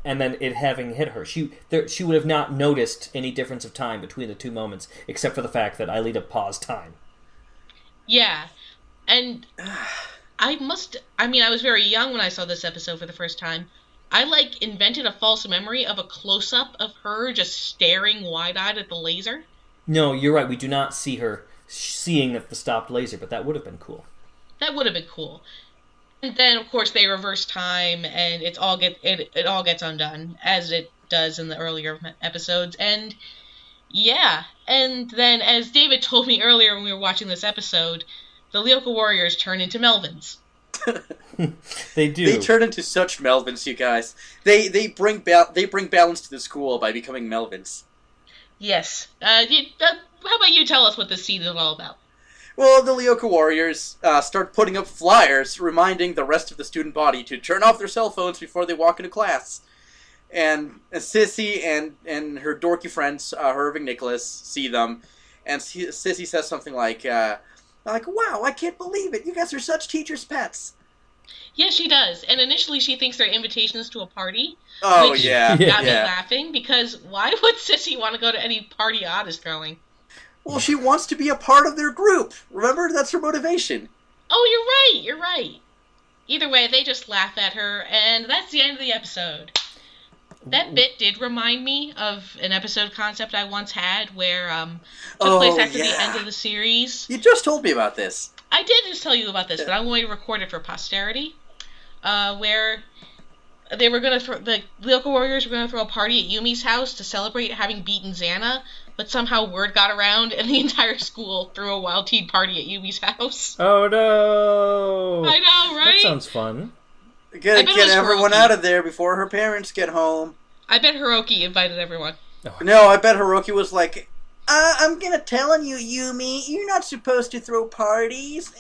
[SPEAKER 3] and then it having hit her. She would have not noticed any difference of time between the two moments, except for the fact that Aelita paused time.
[SPEAKER 2] Yeah. And I was very young when I saw this episode for the first time. I, invented a false memory of a close-up of her just staring wide-eyed at the laser.
[SPEAKER 3] No, you're right. We do not see her seeing the stopped laser, but that would have been cool.
[SPEAKER 2] That would have been cool. And then, of course, they reverse time, and it all gets undone, as it does in the earlier episodes. And, yeah. And then, as David told me earlier when we were watching this episode, the Lyoko Warriors turn into Melvins.
[SPEAKER 3] They do.
[SPEAKER 4] They turn into such Melvins, you guys. They bring balance to the school by becoming Melvins.
[SPEAKER 2] Yes. How about you tell us what this scene is all about?
[SPEAKER 4] Well, the Lyoko Warriors start putting up flyers reminding the rest of the student body to turn off their cell phones before they walk into class. And Sissy and her dorky friends, Herb and Nicholas, see them. And Sissy says something like, wow, I can't believe it. You guys are such teachers' pets.
[SPEAKER 2] Yeah, she does. And initially she thinks they're invitations to a party.
[SPEAKER 4] Oh,
[SPEAKER 2] which
[SPEAKER 4] yeah.
[SPEAKER 2] got me laughing, because why would Sissy want to go to any party Odd is throwing?
[SPEAKER 4] Well, she wants to be a part of their group. Remember? That's her motivation.
[SPEAKER 2] Oh, you're right. Either way, they just laugh at her, and that's the end of the episode. That bit did remind me of an episode concept I once had where took place after the end of the series.
[SPEAKER 4] You just told me about this.
[SPEAKER 2] I did just tell you about this, but I'm going to record it for posterity. Where they were going to the Lyoko Warriors were going to throw a party at Yumi's house to celebrate having beaten XANA, but somehow word got around and the entire school threw a wild tea party at Yumi's house.
[SPEAKER 3] Oh no!
[SPEAKER 2] I know, right?
[SPEAKER 3] That sounds fun.
[SPEAKER 4] Gotta get everyone out of there before her parents get home.
[SPEAKER 2] I bet Hiroki invited everyone.
[SPEAKER 4] No, I bet Hiroki was like, I'm gonna tell on you, Yumi. You're not supposed to throw parties.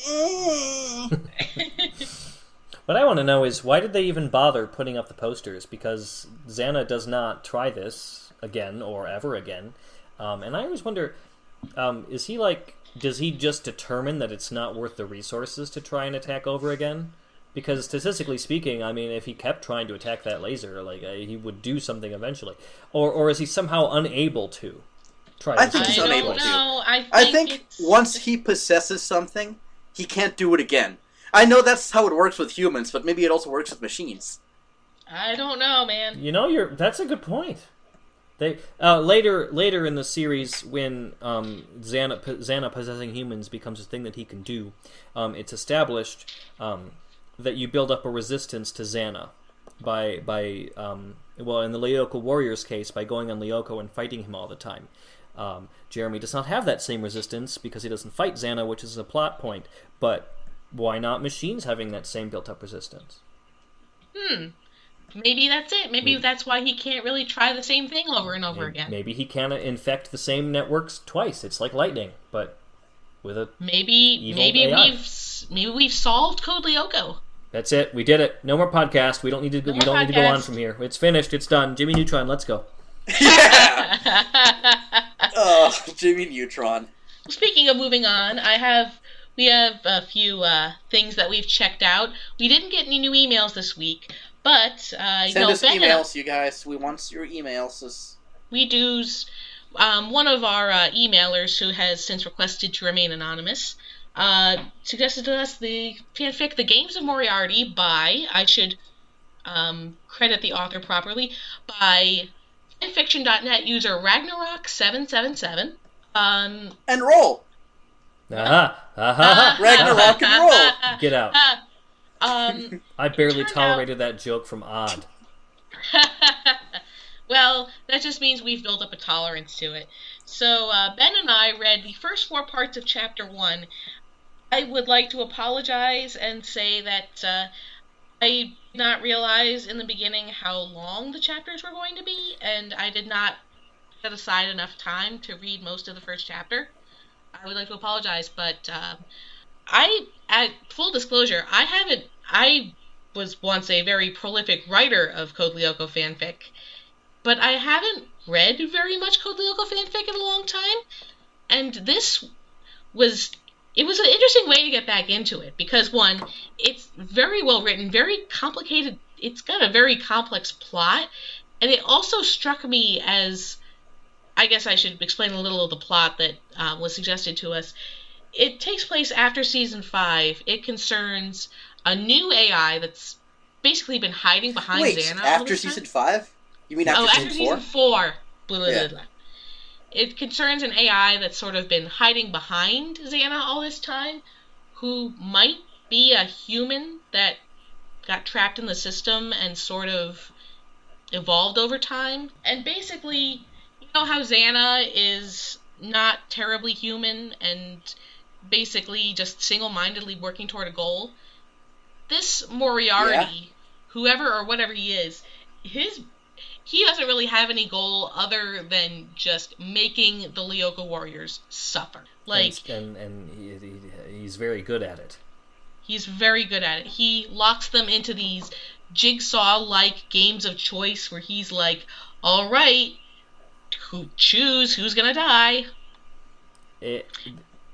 [SPEAKER 3] What I want to know is, why did they even bother putting up the posters? Because XANA does not try this again, or ever again. And I always wonder, does he just determine that it's not worth the resources to try and attack over again? Because statistically speaking, I mean, if he kept trying to attack that laser, he would do something eventually. Or is he somehow unable to try?
[SPEAKER 4] I think he's unable to. I think once he possesses something, he can't do it again. I know that's how it works with humans, but maybe it also works with machines.
[SPEAKER 2] I don't know, man.
[SPEAKER 3] You know, that's a good point. They later in the series, when XANA possessing humans becomes a thing that he can do, it's established that you build up a resistance to XANA by in the Lyoko Warriors case, by going on Lyoko and fighting him all the time. Jeremy does not have that same resistance because he doesn't fight XANA, which is a plot point. But why not machines having that same built-up resistance?
[SPEAKER 2] Maybe that's it. Maybe that's why he can't really try the same thing over and over again.
[SPEAKER 3] Maybe he can't infect the same networks twice. It's like lightning, but with a
[SPEAKER 2] maybe
[SPEAKER 3] AI.
[SPEAKER 2] we've solved Code Lyoko.
[SPEAKER 3] That's it. We did it. No more podcast. We don't need to. We don't need to go on from here. It's finished. It's done. Jimmy Neutron. Let's go.
[SPEAKER 4] Yeah. Oh, Jimmy Neutron.
[SPEAKER 2] Speaking of moving on, we have a few things that we've checked out. We didn't get any new emails this week, but
[SPEAKER 4] send us emails, you guys. We want your emails.
[SPEAKER 2] We do. One of our emailers, who has since requested to remain anonymous, suggested to us the fanfic "The Games of Moriarty" by, I should credit the author properly, by fanfiction.net user Ragnarok777.
[SPEAKER 4] And roll. Ragnarok and roll.
[SPEAKER 3] Get out. I barely tolerated that joke from Odd.
[SPEAKER 2] Well, that just means we've built up a tolerance to it. So Ben and I read the first 4 parts of Chapter 1. I would like to apologize and say that I did not realize in the beginning how long the chapters were going to be, and I did not set aside enough time to read most of the first chapter. I would like to apologize, but at full disclosure, I was once a very prolific writer of Code Lyoko fanfic, but I haven't read very much Code Lyoko fanfic in a long time, and this was an interesting way to get back into it, because one, it's very well written, very complicated, it's got a very complex plot, and it also struck me as, I guess I should explain a little of the plot that was suggested to us. It takes place after season 5. It concerns a new AI that's basically been hiding behind
[SPEAKER 4] Wait,
[SPEAKER 2] XANA all
[SPEAKER 4] after
[SPEAKER 2] this time.
[SPEAKER 4] season 5? You mean after
[SPEAKER 2] after
[SPEAKER 4] season 4?
[SPEAKER 2] season 4. Blah, blah,
[SPEAKER 4] Yeah.
[SPEAKER 2] blah, blah. It concerns an AI that's sort of been hiding behind XANA all this time, who might be a human that got trapped in the system and sort of evolved over time. And basically, you know how XANA is not terribly human and basically just single-mindedly working toward a goal? This Moriarty, whoever or whatever he is, he doesn't really have any goal other than just making the Lyoko warriors suffer. Like,
[SPEAKER 3] and he's very good at it.
[SPEAKER 2] He's very good at it. He locks them into these jigsaw-like games of choice where he's like, all right, choose who's gonna die.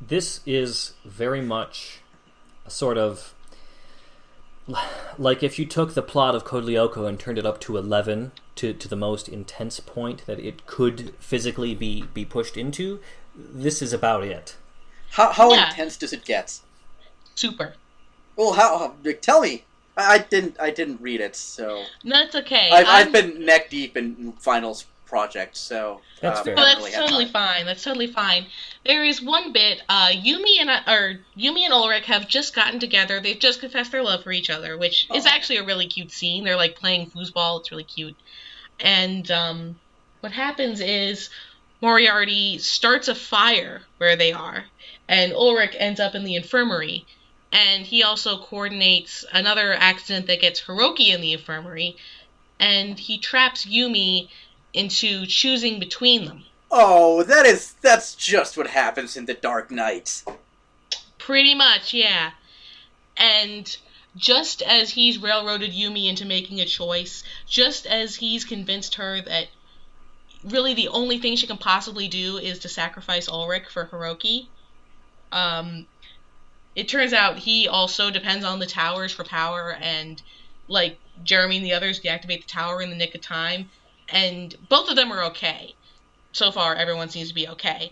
[SPEAKER 3] This is very much a sort of like if you took the plot of Code Lyoko and turned it up to 11 to the most intense point that it could physically be pushed into. This is about it.
[SPEAKER 4] How intense does it get?
[SPEAKER 2] Super.
[SPEAKER 4] Well, how? Tell me. I didn't read it, so
[SPEAKER 2] No, it's okay.
[SPEAKER 4] I've been neck deep in finals projects, so
[SPEAKER 3] That's fair.
[SPEAKER 2] Well,
[SPEAKER 4] haven't
[SPEAKER 2] that's
[SPEAKER 4] really had
[SPEAKER 2] totally
[SPEAKER 4] time.
[SPEAKER 2] fine. That's totally fine. There is one bit. Yumi and Ulrich have just gotten together. They've just confessed their love for each other, which is actually a really cute scene. They're like playing foosball. It's really cute. And what happens is Moriarty starts a fire where they are, and Ulrich ends up in the infirmary. And he also coordinates another accident that gets Hiroki in the infirmary, and he traps Yumi into choosing between them.
[SPEAKER 4] Oh, that's just what happens in the Dark Knight.
[SPEAKER 2] Pretty much, yeah. And just as he's railroaded Yumi into making a choice, just as he's convinced her that really the only thing she can possibly do is to sacrifice Ulrich for Hiroki, it turns out he also depends on the towers for power, and like Jeremy and the others deactivate the tower in the nick of time, and both of them are okay. So far, everyone seems to be okay.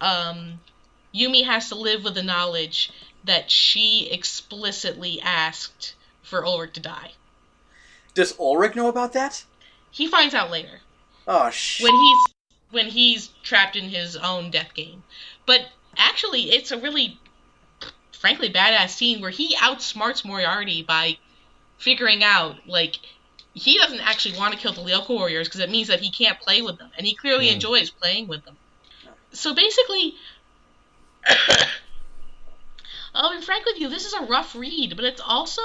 [SPEAKER 2] Yumi has to live with the knowledge that she explicitly asked for Ulrich to die.
[SPEAKER 4] Does Ulrich know about that?
[SPEAKER 2] He finds out later.
[SPEAKER 4] Oh,
[SPEAKER 2] When he's trapped in his own death game. But actually, it's a really, frankly, badass scene where he outsmarts Moriarty by figuring out, like, he doesn't actually want to kill the Lyoko warriors because it means that he can't play with them, and he clearly enjoys playing with them. So basically, I'll be frank with you, this is a rough read, but it's also,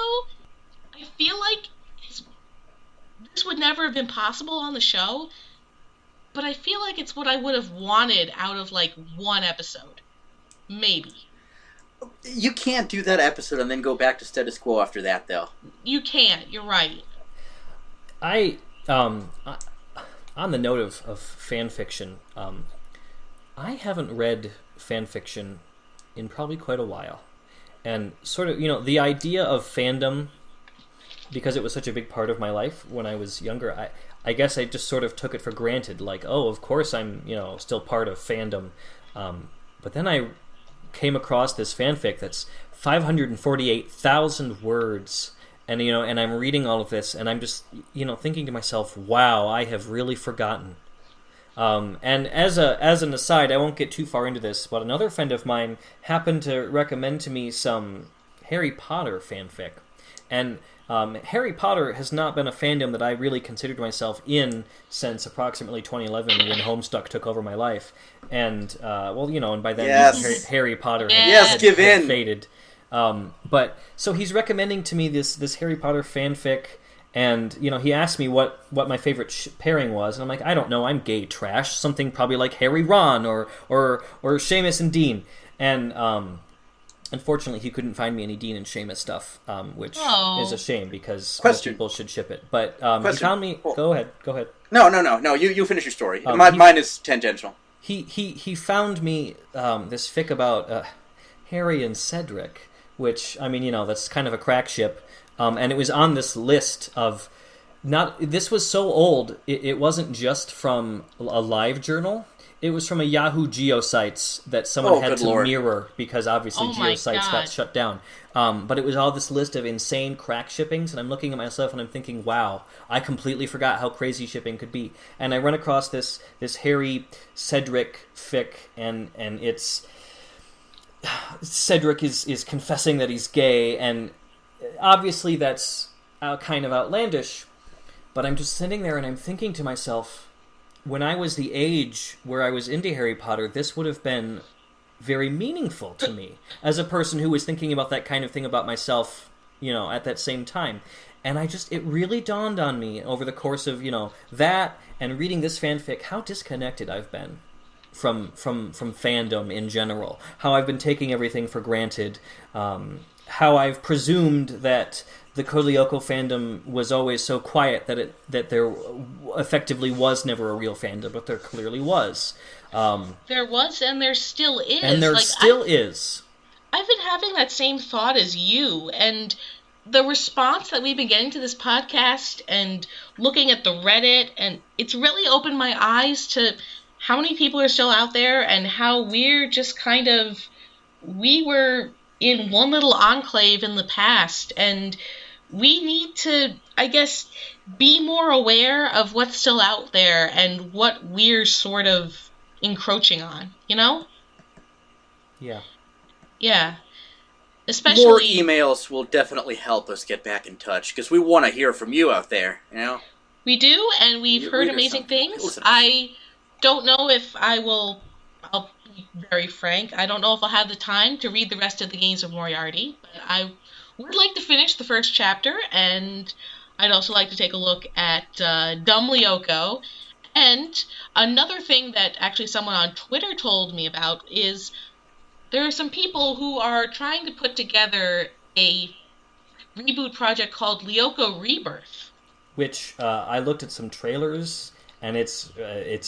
[SPEAKER 2] I feel like this would never have been possible on the show, but I feel like it's what I would have wanted out of, like, one episode. Maybe.
[SPEAKER 4] You can't do that episode and then go back to status quo after that, though.
[SPEAKER 2] You can't, you're right.
[SPEAKER 3] On the note of fan fiction, I haven't read fan fiction in probably quite a while. And sort of, the idea of fandom, because it was such a big part of my life when I was younger, I guess I just sort of took it for granted. Like, oh, of course I'm, still part of fandom. But then I came across this fanfic that's 548,000 words. And, and I'm reading all of this, and I'm just, thinking to myself, wow, I have really forgotten. And as an aside, I won't get too far into this, but another friend of mine happened to recommend to me some Harry Potter fanfic. And Harry Potter has not been a fandom that I really considered myself in since approximately 2011 when Homestuck took over my life. And, and by then Harry Potter had faded. But so he's recommending to me this Harry Potter fanfic, and he asked me what my favorite pairing was, and I'm like, I don't know, I'm gay trash, something probably like Harry Ron or Seamus and Dean, and unfortunately he couldn't find me any Dean and Seamus stuff, which is a shame because most people should ship it. But he found me. Go ahead.
[SPEAKER 4] No. You finish your story. Mine is tangential.
[SPEAKER 3] He found me this fic about Harry and Cedric, which, that's kind of a crack ship. And it was on this list of This was so old, it wasn't just from a live journal. It was from a Yahoo Geosites that someone had to mirror because obviously Geosites got shut down. But it was all this list of insane crack shippings, and I'm looking at myself and I'm thinking, wow, I completely forgot how crazy shipping could be. And I run across this Harry Cedric fic, and it's Cedric is confessing that he's gay, and obviously that's kind of outlandish. But I'm just sitting there and I'm thinking to myself, when I was the age where I was into Harry Potter, this would have been very meaningful to me as a person who was thinking about that kind of thing about myself, at that same time. And it really dawned on me over the course of, that and reading this fanfic, how disconnected I've been from fandom in general. How I've been taking everything for granted. How I've presumed that the Code Lyoko fandom was always so quiet that there effectively was never a real fandom, but there clearly was.
[SPEAKER 2] There was, and there still is.
[SPEAKER 3] And there still is.
[SPEAKER 2] I've been having that same thought as you, and the response that we've been getting to this podcast and looking at the Reddit, and it's really opened my eyes to how many people are still out there and how we're just we were in one little enclave in the past, and we need to, I guess, be more aware of what's still out there and what we're sort of encroaching on,
[SPEAKER 3] Yeah.
[SPEAKER 2] Yeah. Especially...
[SPEAKER 4] More emails will definitely help us get back in touch, because we want to hear from you out there,
[SPEAKER 2] We do, and we've heard amazing things. I don't know if I'll be very frank, I don't know if I'll have the time to read the rest of the Games of Moriarty, but I would like to finish the first chapter, and I'd also like to take a look at Dumb Lyoko. And another thing that actually someone on Twitter told me about is there are some people who are trying to put together a reboot project called Lyoko Rebirth.
[SPEAKER 3] Which I looked at some trailers, and it's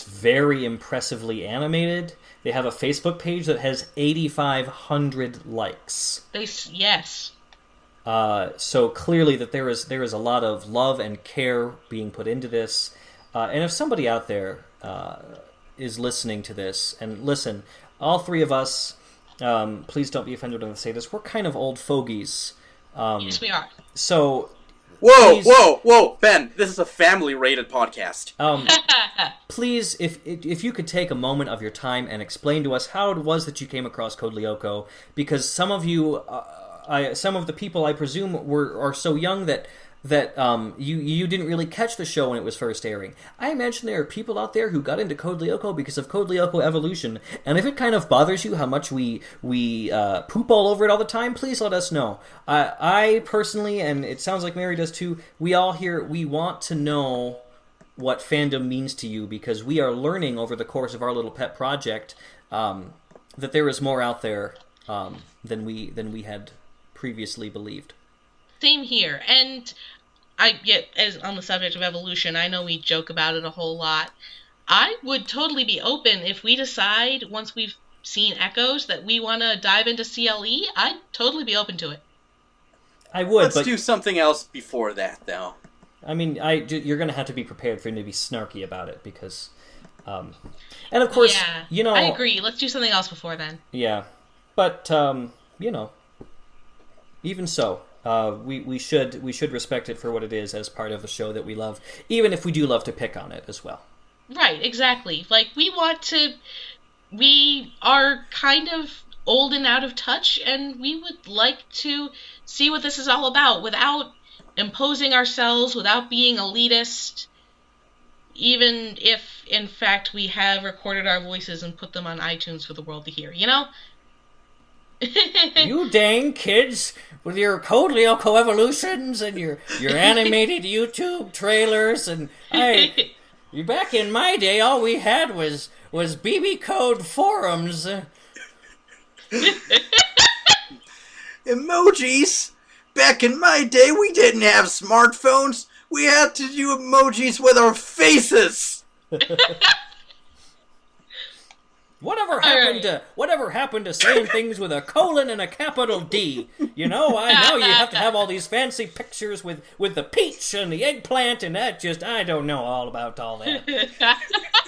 [SPEAKER 3] very impressively animated. They have a Facebook page that has 8,500 likes.
[SPEAKER 2] Yes.
[SPEAKER 3] So clearly that there is a lot of love and care being put into this. And if somebody out there is listening to this, and listen, all three of us, please don't be offended when I say this, we're kind of old fogies.
[SPEAKER 2] Yes, we are.
[SPEAKER 3] So...
[SPEAKER 4] Whoa, Ben, this is a family-rated podcast.
[SPEAKER 3] Please, if you could take a moment of your time and explain to us how it was that you came across Code Lyoko, because some of you... some of the people, I presume, are so young that you didn't really catch the show when it was first airing. I imagine there are people out there who got into Code Lyoko because of Code Lyoko Evolution, and if it kind of bothers you how much we poop all over it all the time, please let us know. I personally, and it sounds like Mary does too, we all here, we want to know what fandom means to you, because we are learning over the course of our little pet project that there is more out there than we had previously believed.
[SPEAKER 2] Same here, and as on the subject of evolution, I know we joke about it a whole lot. I would totally be open if we decide, once we've seen Echoes, that we want to dive into CLE. I'd totally be open to it.
[SPEAKER 3] I would,
[SPEAKER 4] Let's do something else before that, though.
[SPEAKER 3] I mean, you're going to have to be prepared for him to be snarky about it, because... and of course,
[SPEAKER 2] I agree. Let's do something else before then.
[SPEAKER 3] Yeah. But, even so... we should respect it for what it is as part of the show that we love, even if we do love to pick on it as well.
[SPEAKER 2] Right, exactly. We are kind of old and out of touch, and we would like to see what this is all about without imposing ourselves, without being elitist, even if, in fact, we have recorded our voices and put them on iTunes for the world to hear,
[SPEAKER 3] You dang kids with your Code Lyoko evolutions and your animated YouTube trailers, and back in my day, all we had was BB Code forums.
[SPEAKER 4] Emojis? Back in my day, we didn't have smartphones. We had to do emojis with our faces.
[SPEAKER 3] Whatever happened to saying things with a colon and a capital D? You know, I know you have to have all these fancy pictures with the peach and the eggplant, and that just, I don't know all about all that.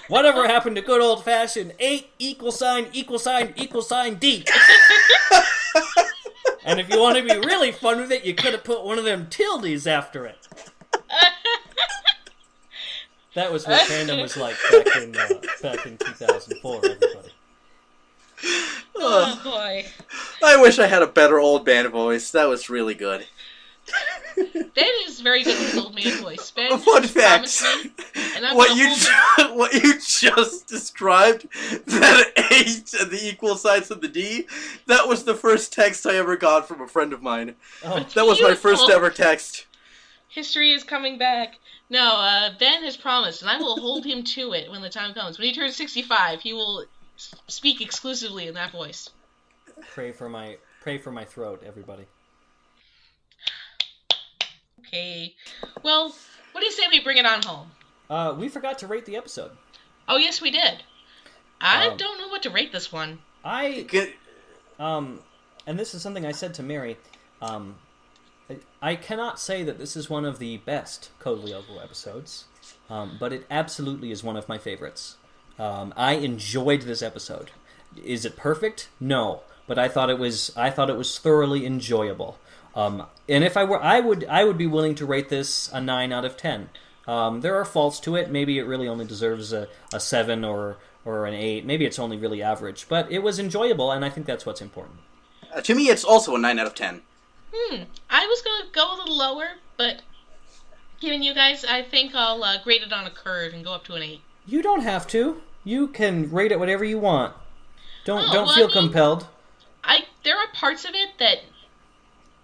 [SPEAKER 3] Whatever happened to good old-fashioned 8 =, D? And if you want to be really fun with it, you could have put one of them tildes after it. That was what fandom was like back in 2004, everybody.
[SPEAKER 2] Oh, boy.
[SPEAKER 4] I wish I had a better old man voice. That was really good.
[SPEAKER 2] Ben is very good with his old man voice. Ben,
[SPEAKER 4] Fun fact. What you just described, that 8 and the equal signs of the D, that was the first text I ever got from a friend of mine.
[SPEAKER 3] Oh.
[SPEAKER 4] That was my first ever text.
[SPEAKER 2] History is coming back. No, Ben has promised, and I will hold him to it when the time comes. When he turns 65, he will speak exclusively in that voice.
[SPEAKER 3] Pray for my throat, everybody.
[SPEAKER 2] Okay. Well, what do you say we bring it on home?
[SPEAKER 3] We forgot to rate the episode.
[SPEAKER 2] Oh, yes, we did. I don't know what to rate this one.
[SPEAKER 3] And this is something I said to Mary. I cannot say that this is one of the best Code Lyoko episodes, but it absolutely is one of my favorites. I enjoyed this episode. Is it perfect? No, but I thought it was thoroughly enjoyable. And if I were, I would be willing to rate this a 9 out of 10. There are faults to it. Maybe it really only deserves a 7 or an 8. Maybe it's only really average, but it was enjoyable, and I think that's what's important.
[SPEAKER 4] To me, it's also a 9 out of 10.
[SPEAKER 2] I was going to go a little lower, but given you guys, I think I'll grade it on a curve and go up to an 8.
[SPEAKER 3] You don't have to. You can rate it whatever you want. Don't feel compelled.
[SPEAKER 2] There are parts of it that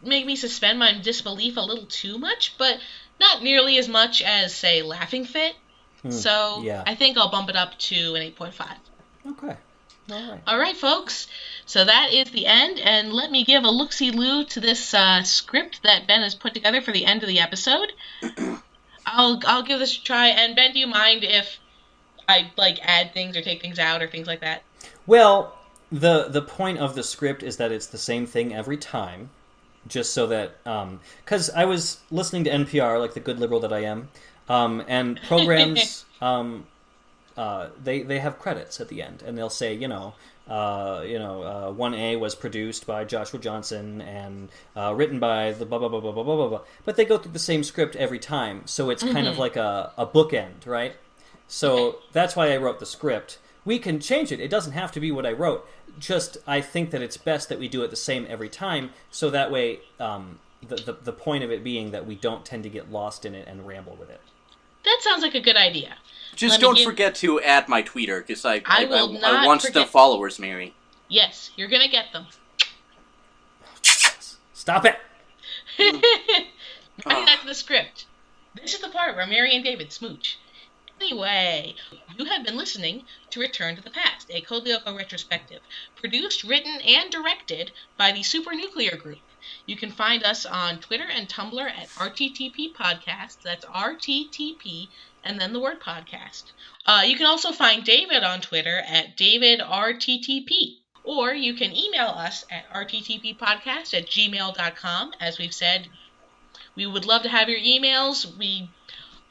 [SPEAKER 2] make me suspend my disbelief a little too much, but not nearly as much as, say, Laughing Fit. So yeah. I think I'll bump it up to an 8.5.
[SPEAKER 3] Okay.
[SPEAKER 2] All right, folks. So that is the end, and let me give a look-see-loo to this script that Ben has put together for the end of the episode. I'll give this a try, and Ben, do you mind if I add things or take things out or things like that?
[SPEAKER 3] Well, the point of the script is that it's the same thing every time, just so that because I was listening to NPR like the good liberal that I am, and programs. They have credits at the end, and they'll say, 1A was produced by Joshua Johnson and written by the blah, blah, blah, blah, blah, blah, blah. But they go through the same script every time, so it's kind of like a bookend, right? So that's why I wrote the script. We can change it. It doesn't have to be what I wrote. Just I think that it's best that we do it the same every time, so that way the point of it being that we don't tend to get lost in it and ramble with it.
[SPEAKER 2] That sounds like a good idea.
[SPEAKER 4] Just don't forget to add my Twitter, because I want some followers, Mary.
[SPEAKER 2] Yes, you're going to get them.
[SPEAKER 3] Stop it!
[SPEAKER 2] Writing that to the script. This is the part where Mary and David smooch. Anyway, you have been listening to Return to the Past, a Code Lyoko retrospective, produced, written, and directed by the Super Nuclear Group. You can find us on Twitter and Tumblr at RTTP Podcast. That's RTTP, and then the word podcast. You can also find David on Twitter at DavidRTTP. Or you can email us at rttppodcast@gmail.com. As we've said, we would love to have your emails. We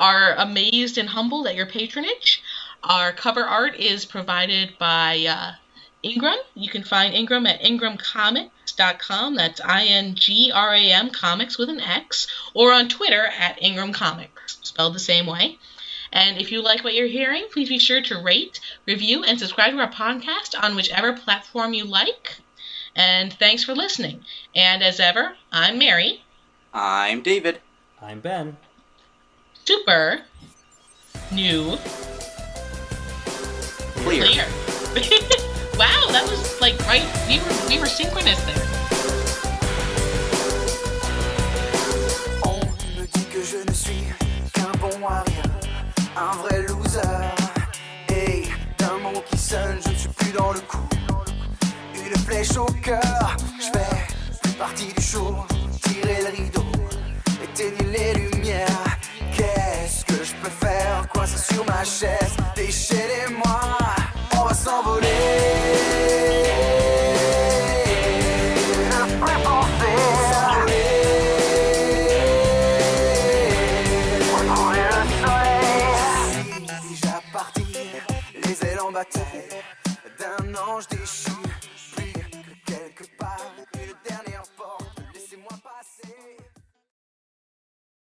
[SPEAKER 2] are amazed and humbled at your patronage. Our cover art is provided by Ingram. You can find Ingram at ingramcomics.com. That's INGRAM Comics with an X. Or on Twitter at Ingram Comics, spelled the same way. And if you like what you're hearing, please be sure to rate, review, and subscribe to our podcast on whichever platform you like. And thanks for listening. And as ever, I'm Mary.
[SPEAKER 4] I'm David.
[SPEAKER 3] I'm Ben.
[SPEAKER 2] Super new
[SPEAKER 4] Clear.
[SPEAKER 2] Wow, that was right. We were synchronous there.
[SPEAKER 1] On me dit que je ne suis qu'un bon à rien, un vrai loser. Hey, d'un mot qui sonne, je ne suis plus dans le coup. Une flèche au cœur, je fais plus partie du show. Tirer le rideau, éteignez les lumières. Qu'est-ce que je peux faire? Coincé sur ma chaise, déchaînez-moi, on va s'envoler. les ailes en bataille d'un ange déchu.